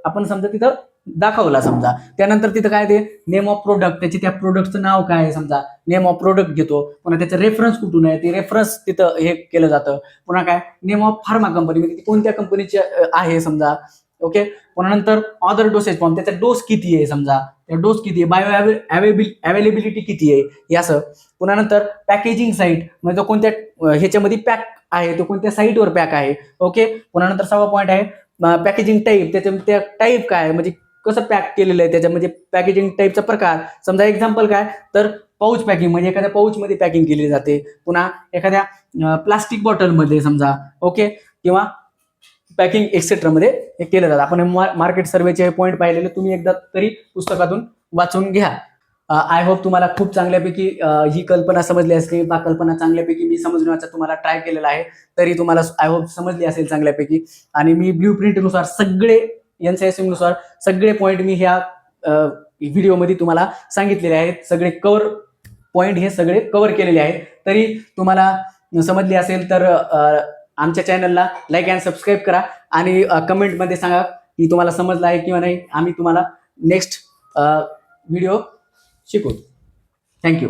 Speaker 1: आपण समजा तिथं दाखवला. समजा त्यानंतर तिथं काय ते नेम ऑफ प्रोडक्ट, त्याची त्या प्रोडक्टचं नाव काय आहे, समजा नेम ऑफ प्रोडक्ट घेतो. पुन्हा त्याचं रेफरन्स कुठून आहे ते रेफरन्स तिथं हे केलं जातं. पुन्हा काय नेम ऑफ फार्मा कंपनी म्हणजे ती कोणत्या कंपनीची आहे समजा. ओके, पुन्हा नंतर ऑदर डोसेज फॉर्म, त्याचा डोस किती आहे समजा, त्या डोस किती आहे, बायो अवेलेबिलिटी किती आहे हे असं. पुन्हा नंतर पॅकेजिंग साईट म्हणजे कोणत्या ह्याच्यामध्ये पॅक आहे, तो कोणत्या साईटवर पॅक आहे. ओके, पुन्हा नंतर 6वा पॉईंट आहे पॅकेजिंग टाईप, त्या टाईप काय म्हणजे कसं पॅक केलेलं आहे त्याच्या म्हणजे पॅकेजिंग टाईपचा प्रकार. समजा एक्झाम्पल काय तर पाऊच पॅकिंग म्हणजे एखाद्या पाऊचमध्ये पॅकिंग केली जाते. पुन्हा एखाद्या प्लास्टिक बॉटलमध्ये समजा. ओके, किंवा पॅकिंग एक्सेट्रा मध्ये हे केलं जातं. आपण मार्केट सर्वेचे पॉईंट पाहिलेले तुम्ही एकदा तरी पुस्तकातून वाचून घ्या. आय होप तुम्हाला खूप चांगल्यापैकी ही कल्पना समजली असेल. हा कल्पना चांगल्यापैकी मी समजण्याचा तुम्हाला ट्राय केलेला आहे, तरी तुम्हाला आय होप समजली असेल चांगल्यापैकी. आणि मी ब्ल्यू प्रिंटनुसार सगळे NCSM नुसार सगळे पॉईंट मी ह्या व्हिडिओमध्ये तुम्हाला सांगितलेले आहेत. सगळे कव्हर पॉईंट हे सगळे कव्हर केलेले आहेत. तरी तुम्हाला समजली असेल तर आमच्या चॅनलला लाईक अँड सबस्क्राईब करा आणि कमेंटमध्ये सांगा की तुम्हाला समजलं आहे किंवा नाही. आम्ही तुम्हाला नेक्स्ट व्हिडिओ शिकवू. थँक्यू.